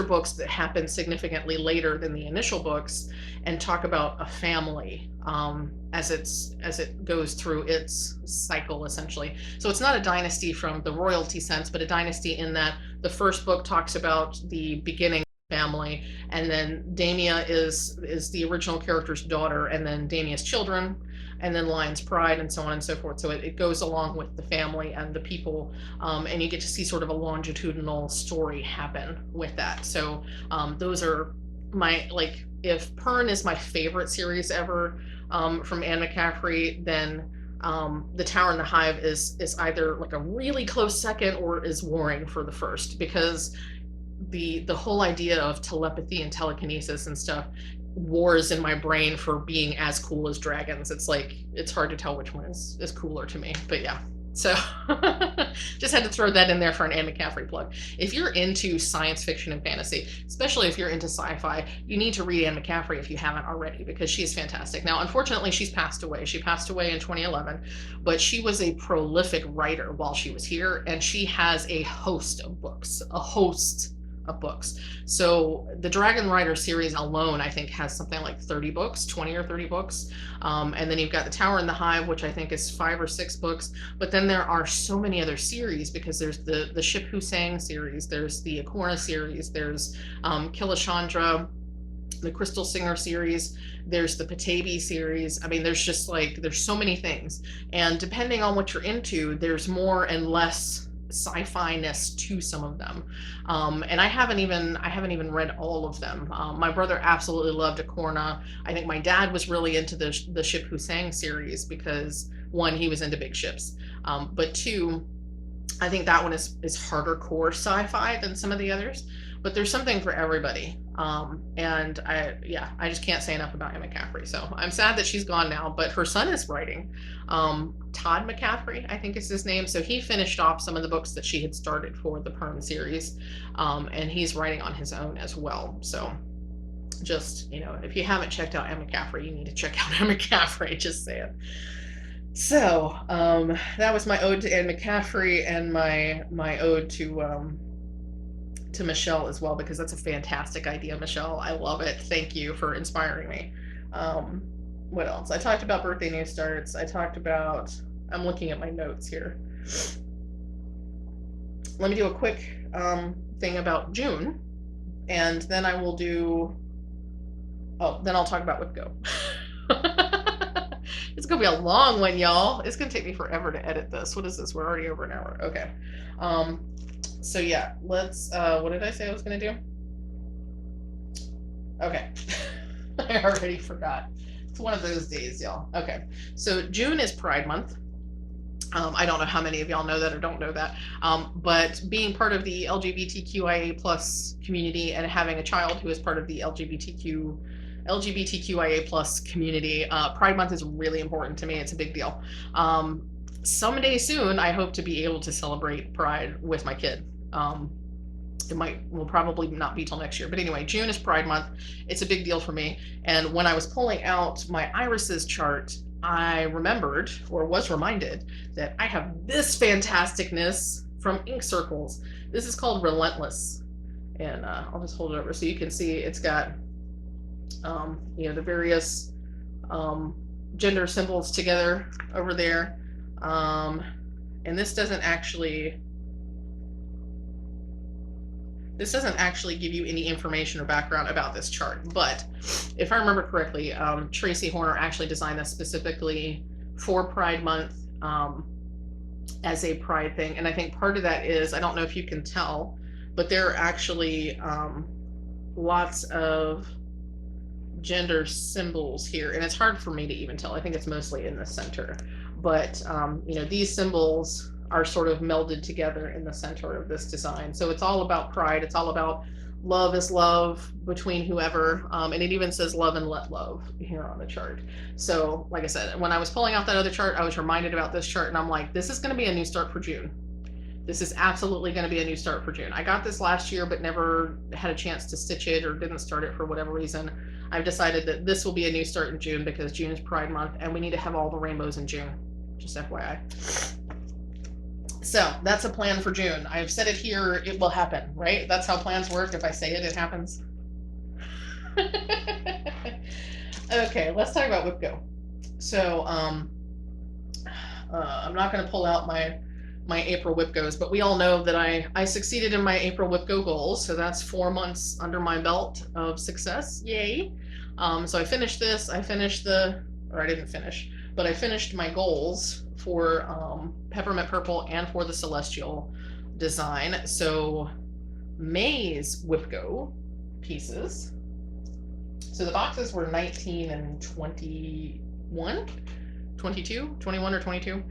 books that happen significantly later than the initial books and talk about a family as it goes through its cycle, essentially. So it's not a dynasty from the royalty sense, but a dynasty in that the first book talks about the beginning family, and then Damia is the original character's daughter, and then Damia's children, and then Lion's Pride, and so on and so forth. So it goes along with the family and the people, and you get to see sort of a longitudinal story happen with that. So those are my, like, if Pern is my favorite series ever from Anne McCaffrey, then the Tower and the Hive is either like a really close second or is warring for the first, because the whole idea of telepathy and telekinesis and stuff wars in my brain for being as cool as dragons. It's like, it's hard to tell which one is cooler to me, but yeah. So just had to throw that in there for an Anne McCaffrey plug. If you're into science fiction and fantasy, especially if you're into sci-fi, you need to read Anne McCaffrey if you haven't already, because she's fantastic. Now, unfortunately, she's passed away. She passed away in 2011, but she was a prolific writer while she was here, and she has a host of books, So the Dragon Rider series alone, I think, has something like 30 books, 20 or 30 books. And then you've got the Tower and the Hive, which I think is 5 or 6 books. But then there are so many other series, because there's the Ship Who Sang series, there's the Acorna series, there's Kilishandra, the Crystal Singer series, there's the Patabi series. I mean, there's just like, there's so many things. And depending on what you're into, there's more and less sci-fi-ness to some of them, and I haven't even read all of them. My brother absolutely loved Acorna. I think my dad was really into the Ship Who Sang series because, one, he was into big ships, but two, I think that one is harder core sci-fi than some of the others, but there's something for everybody. And I just can't say enough about Emma Caffrey. So I'm sad that she's gone now, but her son is writing. Todd McCaffrey, I think is his name. So he finished off some of the books that she had started for the Perm series, and he's writing on his own as well. So just, if you haven't checked out Emma Caffrey, you need to check out Emma Caffrey, just saying. So that was my ode to Anne McCaffrey and my ode to Michelle as well, because that's a fantastic idea, Michelle. I love it. Thank you for inspiring me. What else? I talked about birthday new starts. I'm looking at my notes here. Let me do a quick thing about June, and then I will then I'll talk about WhipGo. It's gonna be a long one, y'all. It's gonna take me forever to edit this. What is this? We're already over an hour. Okay. So yeah, let's, what did I say I was gonna do? Okay. I already forgot. It's one of those days, y'all. Okay. So June is Pride Month. I don't know how many of y'all know that or don't know that. But being part of the LGBTQIA plus community and having a child who is part of the LGBTQIA plus community, Pride Month is really important to me. It's a big deal. Someday soon, I hope to be able to celebrate Pride with my kid. Will probably not be till next year, but anyway, June is Pride Month. It's a big deal for me. And when I was pulling out my irises chart, I remembered, or was reminded, that I have this fantasticness from Ink Circles. This is called Relentless, and I'll just hold it over so you can see. It's got the various gender symbols together over there, and this doesn't actually give you any information or background about this chart, but if I remember correctly, Tracy Horner actually designed this specifically for Pride Month as a Pride thing. And I think part of that is, I don't know if you can tell, but there are actually lots of gender symbols here, and it's hard for me to even tell. I think it's mostly in the center, but these symbols are sort of melded together in the center of this design. So it's all about pride. It's all about love is love between whoever, and it even says love and let love here on the chart. So like I said, when I was pulling out that other chart, I was reminded about this chart, and I'm like, this is going to be a new start for June. This is absolutely going to be a new start for June. I got this last year, but never had a chance to stitch it or didn't start it for whatever reason. I've decided that this will be a new start in June because June is Pride Month, and we need to have all the rainbows in June. Just FYI. So that's a plan for June. I've said it here, it will happen, right? That's how plans work. If I say it, it happens. Okay, let's talk about WhipGo. So I'm not going to pull out my April WhipGos, but we all know that I succeeded in my April WhipGo goals. So that's 4 months under my belt of success. Yay. So I finished this. I finished I finished my goals for Peppermint Purple and for the Celestial design. So May's WhipGo pieces. So the boxes were 19 and 21, 22, 21 or 22.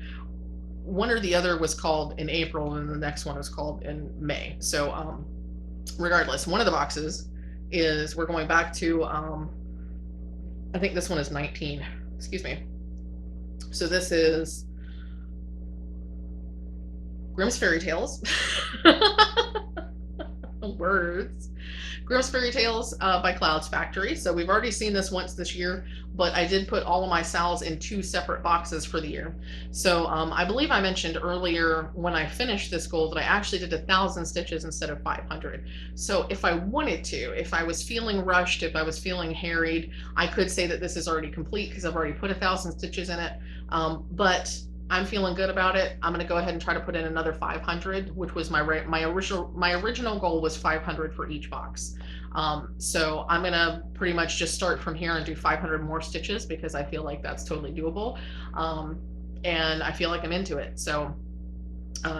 One or the other was called in April, and the next one was called in May. So regardless, one of the boxes is, we're going back to, I think this one is 19, excuse me. So this is Grimm's Fairy Tales. Words. Grimm's Fairy Tales by Clouds Factory. So we've already seen this once this year, but I did put all of my SALs in 2 separate boxes for the year. So I believe I mentioned earlier when I finished this goal that I actually did 1,000 stitches instead of 500. So if I wanted to, if I was feeling rushed, if I was feeling harried, I could say that this is already complete because I've already put 1,000 stitches in it. But I'm feeling good about it. I'm going to go ahead and try to put in another 500, which was my original goal was 500 for each box. So I'm going to pretty much just start from here and do 500 more stitches because I feel like that's totally doable. And I feel like I'm into it. So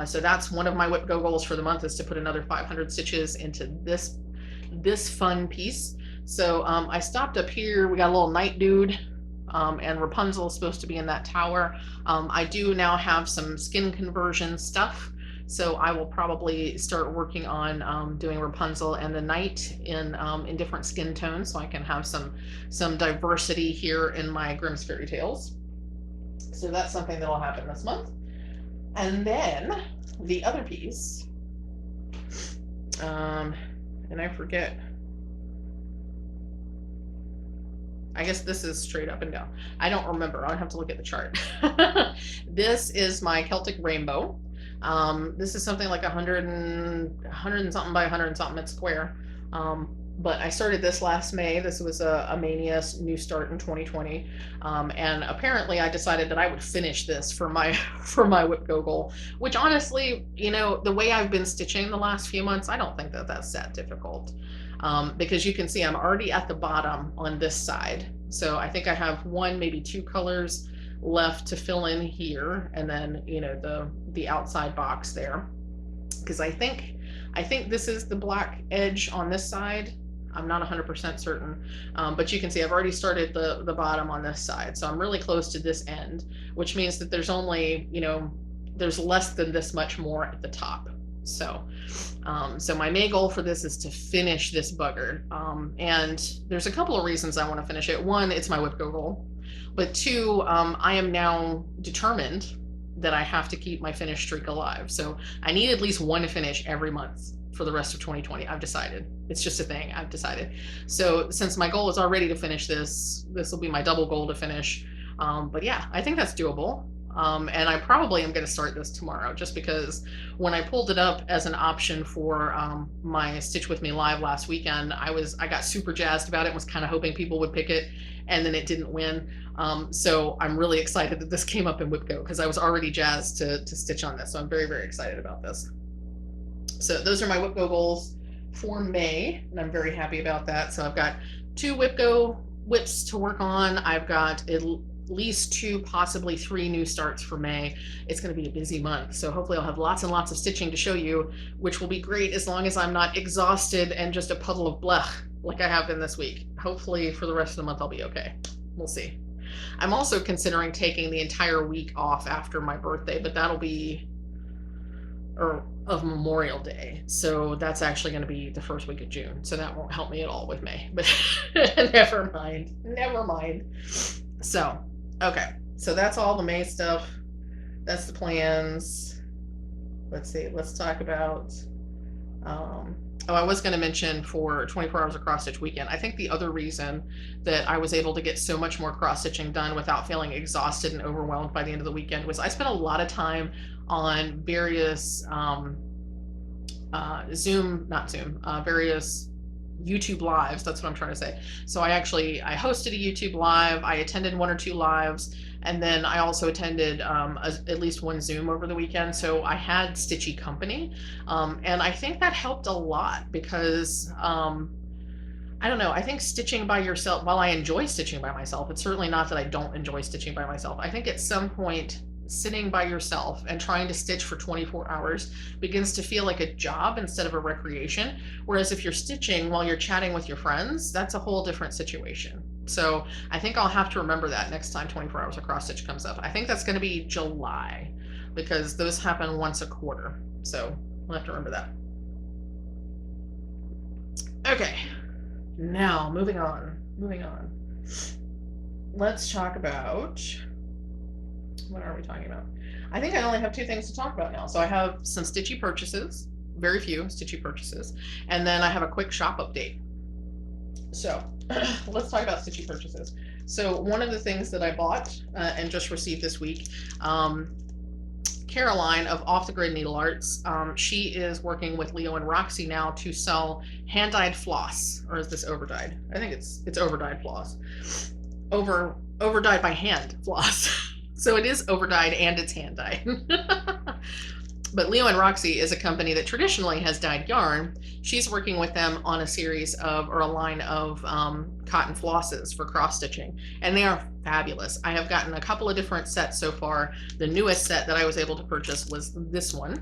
So that's one of my whip go goals for the month, is to put another 500 stitches into this fun piece. So I stopped up here. We got a little night dude, and Rapunzel is supposed to be in that tower. I do now have some skin conversion stuff, so I will probably start working on doing Rapunzel and the knight in different skin tones, so I can have some diversity here in my Grimm's Fairy Tales. So that's something that'll happen this month. And then the other piece, and I forget, I guess this is straight up and down. I don't remember. I'll have to look at the chart. This is my Celtic Rainbow. This is something like 100 and something by 100 and something. It's square. But I started this last May. This was a Mania new start in 2020. And apparently I decided that I would finish this for my whip go goal, which honestly, you know, the way I've been stitching the last few months, I don't think that that's that difficult. Because you can see I'm already at the bottom on this side. So I think I have one, maybe two colors left to fill in here, and then, you know, the outside box there. Because I think this is the black edge on this side. I'm not 100% certain, but you can see I've already started the bottom on this side. So I'm really close to this end, which means that there's only, you know, there's less than this much more at the top. So, so my main goal for this is to finish this bugger. And there's a couple of reasons I want to finish it. One, it's my whip go goal, but two, I am now determined that I have to keep my finish streak alive. So I need at least one finish every month for the rest of 2020. I've decided. It's just a thing. I've decided. So since my goal is already to finish this will be my double goal to finish. But yeah, I think that's doable. And I probably am going to start this tomorrow, just because when I pulled it up as an option for my Stitch With Me Live last weekend, I got super jazzed about it, was kind of hoping people would pick it, and then it didn't win. So I'm really excited that this came up in WhipGo, because I was already jazzed to stitch on this. So I'm very, very excited about this. So those are my WhipGo goals for May, and I'm very happy about that. So I've got 2 WhipGo whips to work on. I've got at least 2, possibly 3 new starts for May. It's going to be a busy month, so hopefully I'll have lots and lots of stitching to show you, which will be great as long as I'm not exhausted and just a puddle of blech like I have been this week. Hopefully for the rest of the month I'll be okay. We'll see. I'm also considering taking the entire week off after my birthday, but that'll be of Memorial Day, so that's actually going to be the first week of June, so that won't help me at all with May, but never mind. So okay, so that's all the May stuff. That's the plans. Let's see, let's talk about I was going to mention for 24 hours of cross stitch weekend, I think the other reason that I was able to get so much more cross stitching done without feeling exhausted and overwhelmed by the end of the weekend was I spent a lot of time on various various YouTube lives. That's what I'm trying to say. So I hosted a YouTube live, I attended 1 or 2 lives, and then I also attended at least 1 Zoom over the weekend. So I had Stitchy company, and I think that helped a lot, because I don't know, I think stitching by yourself, while I enjoy stitching by myself, it's certainly not that I don't enjoy stitching by myself. I think at some point sitting by yourself and trying to stitch for 24 hours begins to feel like a job instead of a recreation. Whereas if you're stitching while you're chatting with your friends, that's a whole different situation. So I think I'll have to remember that next time 24 hours of cross stitch comes up. I think that's going to be July, because those happen once a quarter. So I'll have to remember that. Okay, now moving on. Let's talk about, what are we talking about? I think I only have 2 things to talk about now. So I have some Stitchy purchases, very few Stitchy purchases, and then I have a quick shop update. So let's talk about Stitchy purchases. So one of the things that I bought and just received this week, Caroline of Off the Grid Needle Arts, she is working with Leo and Roxy now to sell hand-dyed floss, or is this overdyed? I think it's overdyed floss. Overdyed by hand floss. So it is overdyed and it's hand dyed. But Leo and Roxy is a company that traditionally has dyed yarn. She's working with them on a series of, or a line of cotton flosses for cross stitching, and they are fabulous. I have gotten a couple of different sets so far. The newest set that I was able to purchase was this one,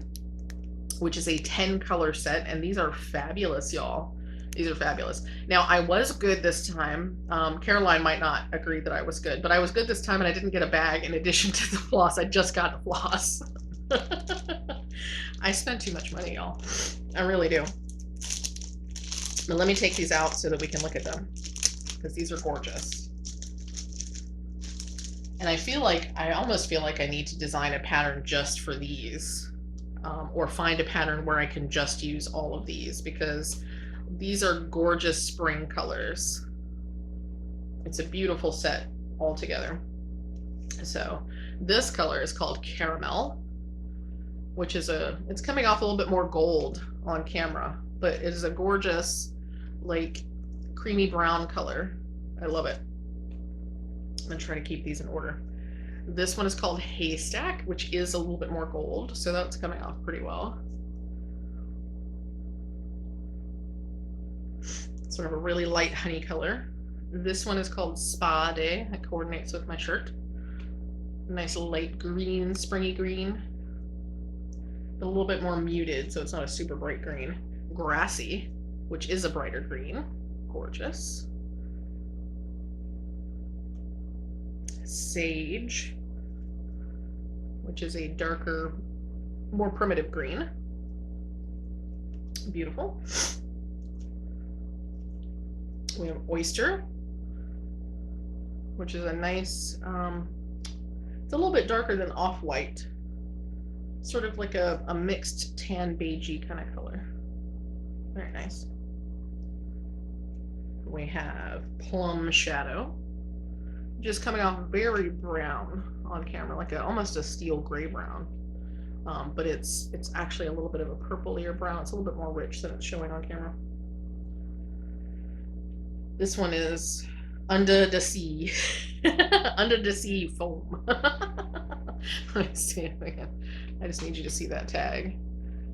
which is a 10 color set, and these are fabulous, y'all. These are fabulous. Now, I was good this time. Caroline might not agree that I was good, but I was good this time, and I didn't get a bag in addition to the floss. I just got the floss. I spent too much money, y'all. I really do. But let me take these out so that we can look at them, because these are gorgeous. And I almost feel like I need to design a pattern just for these, or find a pattern where I can just use all of these, because these are gorgeous spring colors. It's a beautiful set altogether. So this color is called Caramel, which is it's coming off a little bit more gold on camera, but it is a gorgeous, like, creamy brown color. I love it. I'm gonna try to keep these in order. This one is called Haystack, which is a little bit more gold, so that's coming off pretty well. Sort of a really light honey color. This one is called Spade. It coordinates with my shirt. Nice light green, springy green. A little bit more muted, so it's not a super bright green. Grassy, which is a brighter green. Gorgeous. Sage, which is a darker, more primitive green. Beautiful. We have Oyster, which is a nice, it's a little bit darker than Off-White. Sort of like a mixed tan beigey kind of color. Very nice. We have Plum Shadow, just coming off very brown on camera, like almost a steel gray brown. But it's actually a little bit of a purplier brown. It's a little bit more rich than it's showing on camera. This one is Under the Sea. Under the Sea Foam. Let me see if I can. I just need you to see that tag.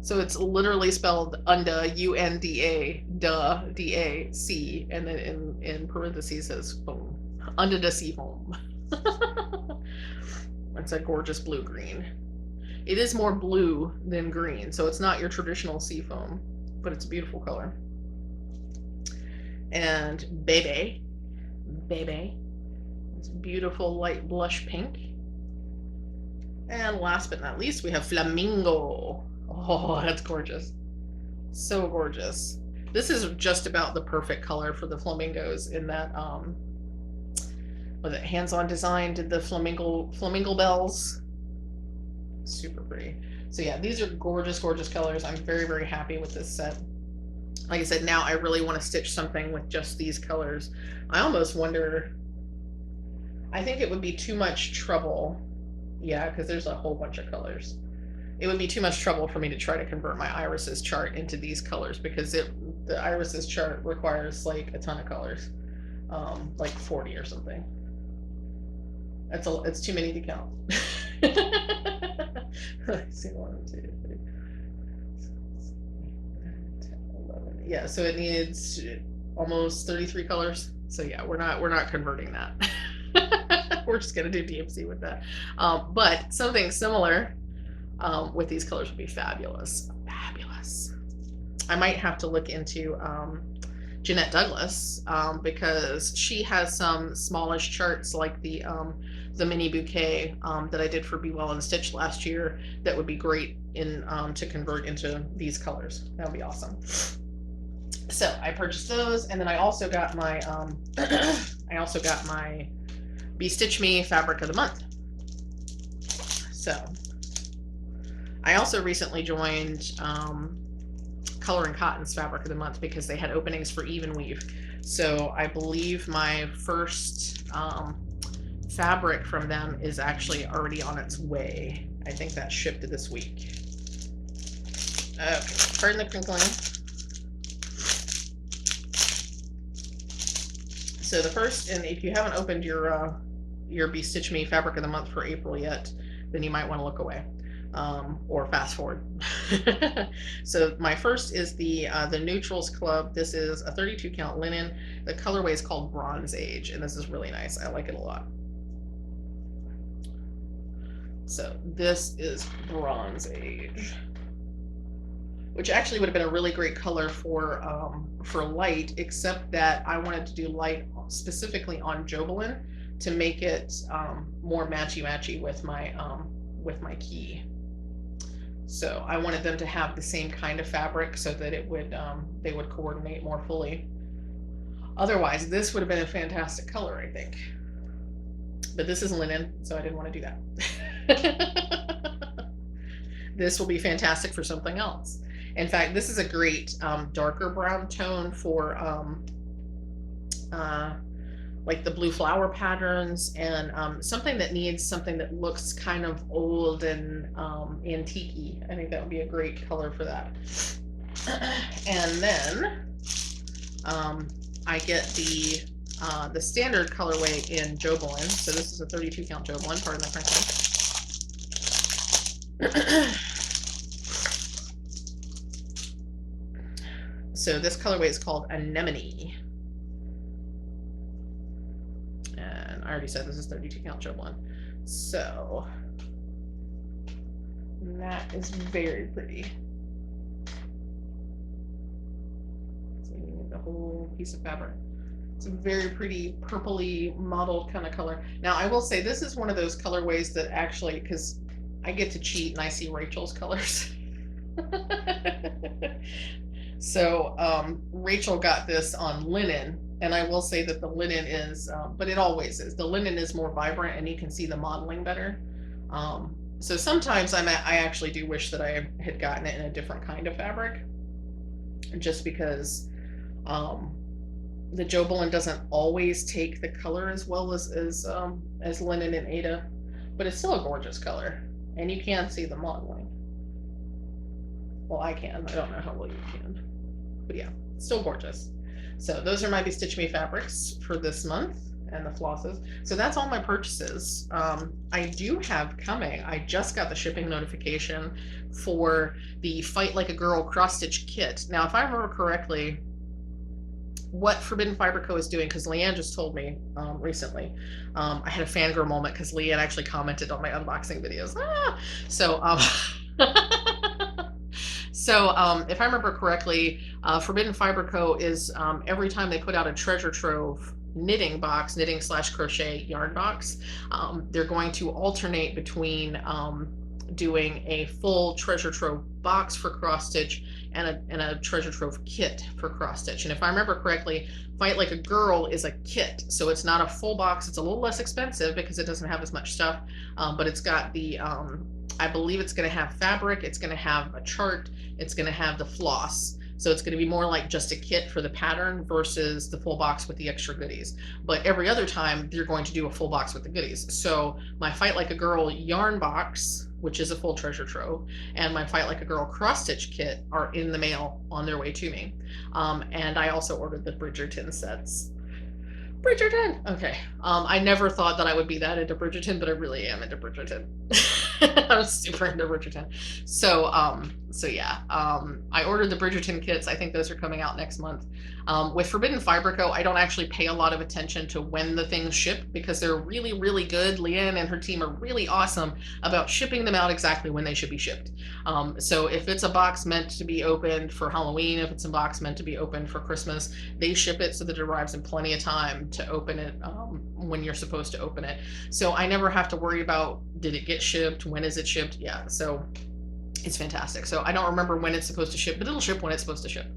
So it's literally spelled Unda, U-N-D-A, D-A-C, and then in parentheses says foam. Under the Sea Foam. It's a gorgeous blue-green. It is more blue than green, so it's not your traditional sea foam, but it's a beautiful color. And Bebe, it's beautiful light blush pink. And last but not least, we have Flamingo. Oh, that's gorgeous. So gorgeous. This is just about the perfect color for the flamingos in that, was it Hands On Design did the flamingo bells. Super pretty. So yeah, these are gorgeous, gorgeous colors. I'm very, very happy with this set. Like I said, now I really want to stitch something with just these colors. I almost wonder, I think it would be too much trouble. Yeah, because there's a whole bunch of colors. It would be too much trouble for me to try to convert my irises chart into these colors, because the irises chart requires like a ton of colors, like 40 or something. It's too many to count. Let's see, 1, 2, 3. Yeah, so it needs almost 33 colors. So yeah, we're not converting that. We're just gonna do DMC with that. But something similar with these colors would be fabulous. Fabulous. I might have to look into Jeanette Douglas, because she has some smallish charts like the mini bouquet that I did for Be Well and Stitch last year that would be great in to convert into these colors. That would be awesome. So I purchased those, and then I also got my Be Stitch Me Fabric of the Month. So I also recently joined Color and Cotton's Fabric of the Month because they had openings for even weave. So I believe my first fabric from them is actually already on its way. I think that shipped this week. Okay, pardon the crinkling. So the first, and if you haven't opened your Be Stitch Me Fabric of the Month for April yet, then you might want to look away. or fast forward. So my first is the Neutrals Club. This is a 32 count linen. The colorway is called Bronze Age, and this is really nice. I like it a lot. So this is Bronze Age, which actually would have been a really great color for light, except that I wanted to do light specifically on Jobelan to make it more matchy-matchy with my key. So I wanted them to have the same kind of fabric so that it would they would coordinate more fully. Otherwise, this would have been a fantastic color, I think. But this is linen, so I didn't want to do that. This will be fantastic for something else. In fact, this is a great darker brown tone for like the blue flower patterns, and something that needs something that looks kind of old and antique-y. I think that would be a great color for that. And then I get the standard colorway in Jobelan. So this is a 32 count Jobelan, pardon my French. So this colorway is called Anemone. And I already said this is 32 count Jobelan. So that is very pretty. So you need the whole piece of fabric. It's a very pretty purpley mottled kind of color. Now I will say this is one of those colorways that actually, because I get to cheat and I see Rachel's colors. So Rachel got this on linen, and I will say that the linen is, but it always is, the linen is more vibrant and you can see the modeling better. So sometimes I actually do wish that I had gotten it in a different kind of fabric, just because the Jobelan doesn't always take the color as well as linen and Ada, but it's still a gorgeous color, and you can see the modeling. Well, I can. I don't know how well you can, but yeah, still gorgeous. So those are my Be Stitch Me fabrics for this month, and the flosses. So that's all my purchases. I do have coming, I just got the shipping notification for the Fight Like a Girl cross stitch kit. Now, if I remember correctly, what Forbidden Fiber Co. is doing, because Leanne just told me recently, I had a fangirl moment because Leanne actually commented on my unboxing videos. So if I remember correctly, Forbidden Fiber Co. is every time they put out a treasure trove knitting box, knitting/crochet yarn box, they're going to alternate between doing a full treasure trove box for cross stitch and a treasure trove kit for cross stitch. And if I remember correctly, Fight Like a Girl is a kit, so it's not a full box. It's a little less expensive because it doesn't have as much stuff, but it's got the I believe it's going to have fabric, it's going to have a chart, it's going to have the floss. So it's going to be more like just a kit for the pattern versus the full box with the extra goodies. But every other time, you're going to do a full box with the goodies. So my Fight Like a Girl yarn box, which is a full treasure trove, and my Fight Like a Girl cross stitch kit are in the mail on their way to me. And I also ordered the Bridgerton sets. Bridgerton! Okay. I never thought that I would be that into Bridgerton, but I really am into Bridgerton. I'm super into Bridgerton. So yeah, I ordered the Bridgerton kits. I think those are coming out next month. With Forbidden Fiber Co., I don't actually pay a lot of attention to when the things ship because they're really, really good. Leanne and her team are really awesome about shipping them out exactly when they should be shipped. So if it's a box meant to be opened for Halloween, if it's a box meant to be opened for Christmas, they ship it so that it arrives in plenty of time to open it when you're supposed to open it. So I never have to worry about, did it get shipped? When is it shipped? Yeah, so it's fantastic. So I don't remember when it's supposed to ship, but it'll ship when it's supposed to ship.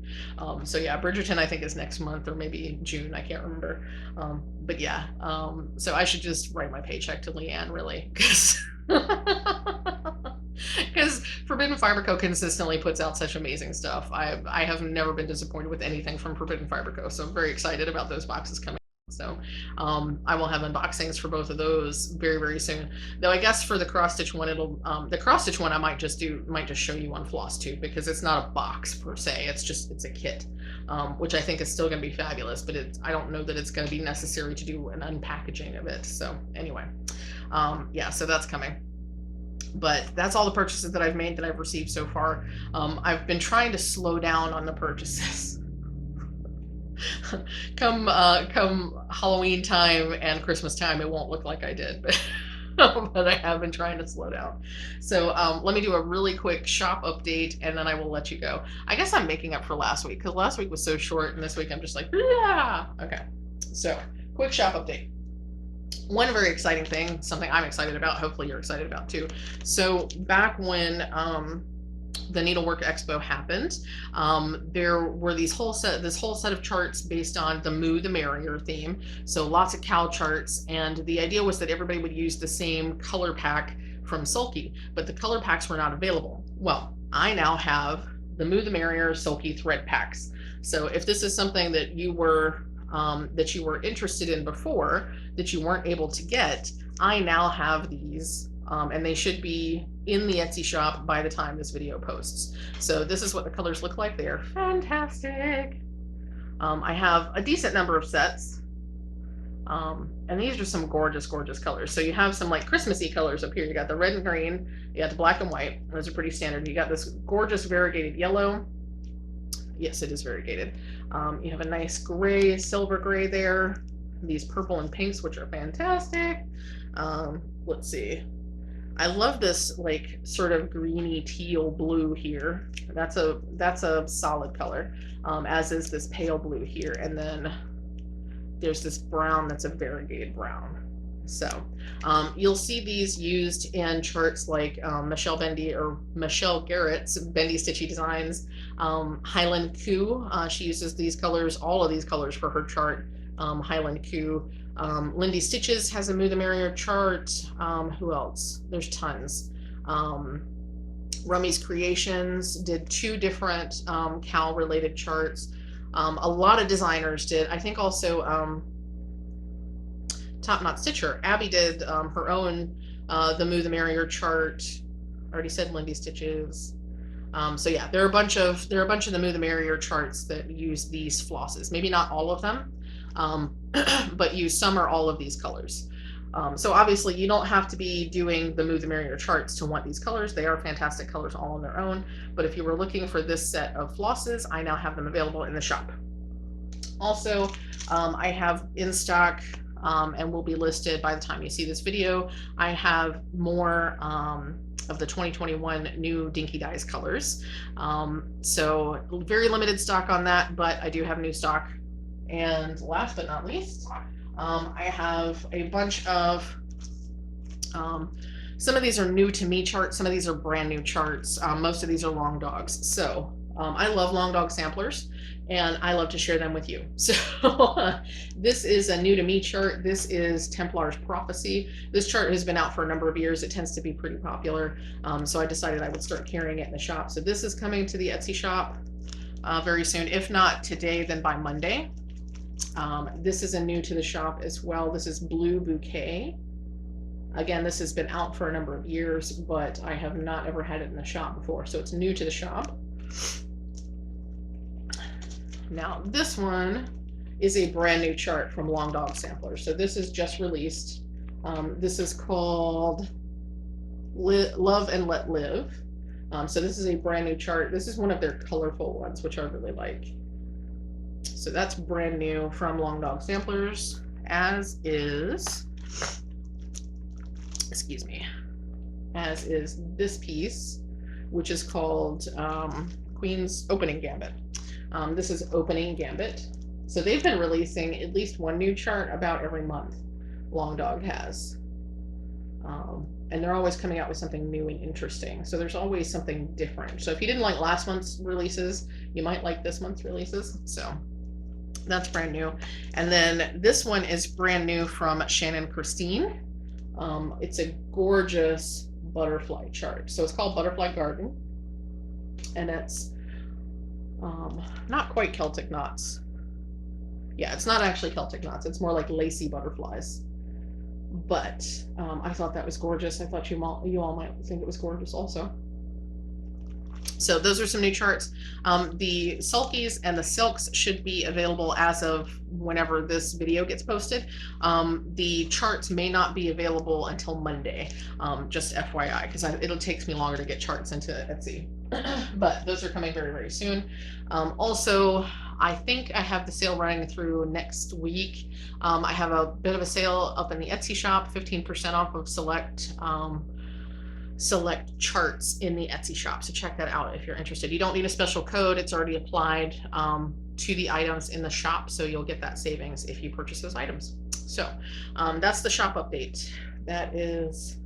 So yeah, Bridgerton I think is next month or maybe June. I can't remember. But yeah, so I should just write my paycheck to Leanne, really, because Forbidden Fiber Co. consistently puts out such amazing stuff. I have never been disappointed with anything from Forbidden Fiber Co. So I'm very excited about those boxes coming. So I will have unboxings for both of those very, very soon. Though I guess for the cross stitch one, it'll the cross stitch one I might just show you on Flosstube because it's not a box per se. It's a kit, which I think is still going to be fabulous. But I don't know that it's going to be necessary to do an unpackaging of it. So anyway, yeah, so that's coming. But that's all the purchases that I've made that I've received so far. I've been trying to slow down on the purchases. Come Halloween time and Christmas time, it won't look like I did, but I have been trying to slow down. So let me do a really quick shop update, and then I will let you go. I guess I'm making up for last week, because last week was so short, and this week I'm just like, yeah. Okay, so quick shop update. One very exciting thing, something I'm excited about, hopefully you're excited about too. So back when the Needlework Expo happened, there were this whole set of charts based on the Moo the Merrier theme. So lots of cow charts, and the idea was that everybody would use the same color pack from Sulky, but the color packs were not available. Well, I now have the Moo the Merrier Sulky thread packs. So if this is something that you were interested in before that you weren't able to get, I now have these, and they should be in the Etsy shop by the time this video posts. So this is what the colors look like. They are fantastic. I have a decent number of sets, and these are some gorgeous, gorgeous colors. So you have some like Christmassy colors up here. You got the red and green, you got the black and white. Those are pretty standard. You got this gorgeous variegated yellow. Yes, it is variegated. You have a nice gray, silver gray there. These purple and pinks, which are fantastic. Let's see. I love this like sort of greeny teal blue here. That's a solid color, as is this pale blue here. And then there's this brown that's a variegated brown. So you'll see these used in charts like Michelle Garrett's Bendy Stitchy Designs, Highland Coo. She uses these colors, all of these colors for her chart. Highland Coo. Lindy Stitches has a Moo the Merrier chart. Who else? There's tons. Rummy's Creations did 2 different cow related charts. A lot of designers did. I think also Top Knot Stitcher, Abby did her own the Moo the Merrier chart. I already said Lindy Stitches. So yeah, there are a bunch of the Moo the Merrier charts that use these flosses. Maybe not all of them, but use some or all of these colors. So obviously you don't have to be doing the Moo the Merrier charts to want these colors. They are fantastic colors all on their own. But if you were looking for this set of flosses, I now have them available in the shop. Also, I have in stock, and will be listed by the time you see this video, I have more of the 2021 new Dinky Dyes colors. So very limited stock on that, but I do have new stock. And last but not least, I have a bunch of, some of these are new to me charts, some of these are brand new charts. Most of these are long dogs. So I love long dog samplers, and I love to share them with you. So this is a new to me chart. This is Templar's Prophecy. This chart has been out for a number of years. It tends to be pretty popular. So I decided I would start carrying it in the shop. So this is coming to the Etsy shop very soon. If not today, then by Monday. This is a new to the shop as well. This is Blue Bouquet. Again, this has been out for a number of years, but I have not ever had it in the shop before. So it's new to the shop. Now, this one is a brand new chart from Long Dog Sampler. So this is just released. This is called Love and Let Live. So this is a brand new chart. This is one of their colorful ones, which I really like. So that's brand new from Long Dog Samplers, as is, excuse me, as is this piece, which is called Queen's Opening Gambit. This is Opening Gambit. So they've been releasing at least one new chart about every month. Long Dog has. And they're always coming out with something new and interesting. So there's always something different. So if you didn't like last month's releases, you might like this month's releases. So that's brand new. And then this one is brand new from Shannon Christine. It's a gorgeous butterfly chart. So it's called Butterfly Garden. And it's not quite Celtic knots. Yeah, it's not actually Celtic knots. It's more like lacy butterflies. But I thought that was gorgeous. I thought you all might think it was gorgeous also. So those are some new charts. The sulkies and the silks should be available as of whenever this video gets posted. The charts may not be available until Monday, just FYI, because it'll take me longer to get charts into Etsy. But those are coming very, very soon. Also, I think I have the sale running through next week. I have a bit of a sale up in the Etsy shop, 15% off of select charts in the Etsy shop. So check that out if you're interested. You don't need a special code. It's already applied to the items in the shop. So you'll get that savings if you purchase those items. So that's the shop update. That is,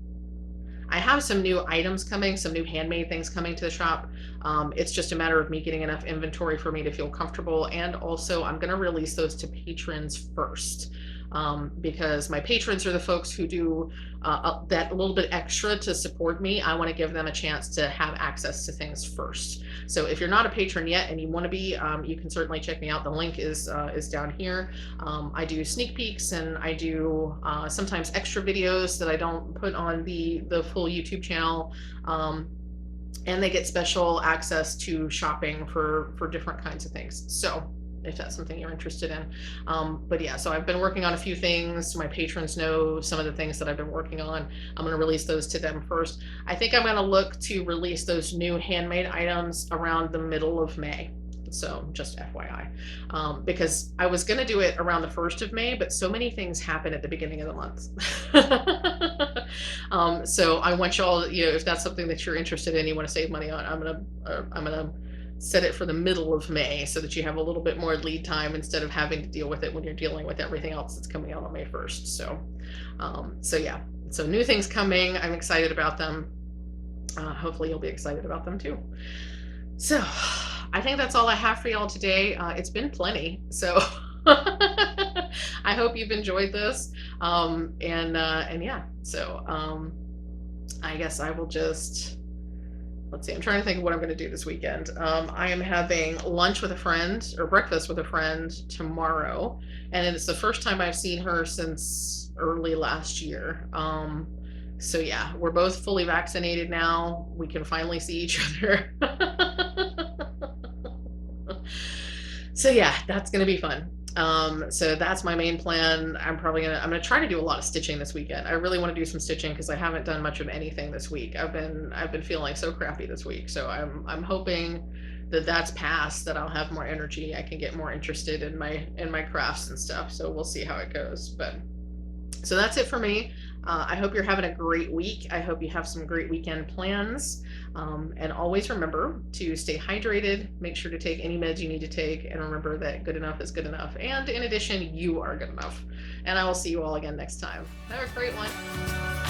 I have some new items coming, some new handmade things coming to the shop. It's just a matter of me getting enough inventory for me to feel comfortable. And also I'm going to release those to patrons first. Because my patrons are the folks who do that little bit extra to support me. I want to give them a chance to have access to things first. So if you're not a patron yet and you want to be, you can certainly check me out. The link is down here. I do sneak peeks, and I do sometimes extra videos that I don't put on the full YouTube channel. And they get special access to shopping for different kinds of things. So if that's something you're interested in. But yeah, so I've been working on a few things. My patrons know some of the things that I've been working on. I'm going to release those to them first. I think I'm going to look to release those new handmade items around the middle of May. So just FYI, because I was going to do it around the 1st of May, but so many things happen at the beginning of the month. So I want y'all, if that's something that you're interested in, you want to save money on, I'm gonna set it for the middle of May so that you have a little bit more lead time instead of having to deal with it when you're dealing with everything else that's coming out on May 1st. So, so yeah, so new things coming. I'm excited about them. Hopefully you'll be excited about them too. So I think that's all I have for y'all today. It's been plenty. So I hope you've enjoyed this. And yeah, so I guess I will just, let's see, I'm trying to think of what I'm going to do this weekend. I am having lunch with a friend, or breakfast with a friend, tomorrow. And it's the first time I've seen her since early last year. So yeah, we're both fully vaccinated now. We can finally see each other. So yeah, that's going to be fun. So that's my main plan. I'm gonna try to do a lot of stitching this weekend. I really want to do some stitching because I haven't done much of anything this week. I've been feeling so crappy this week. So I'm hoping that that's past, that I'll have more energy. I can get more interested in my crafts and stuff. So we'll see how it goes. But so that's it for me. I hope you're having a great week. I hope you have some great weekend plans. And always remember to stay hydrated, make sure to take any meds you need to take, and remember that good enough is good enough. And in addition, you are good enough. And I will see you all again next time. Have a great one.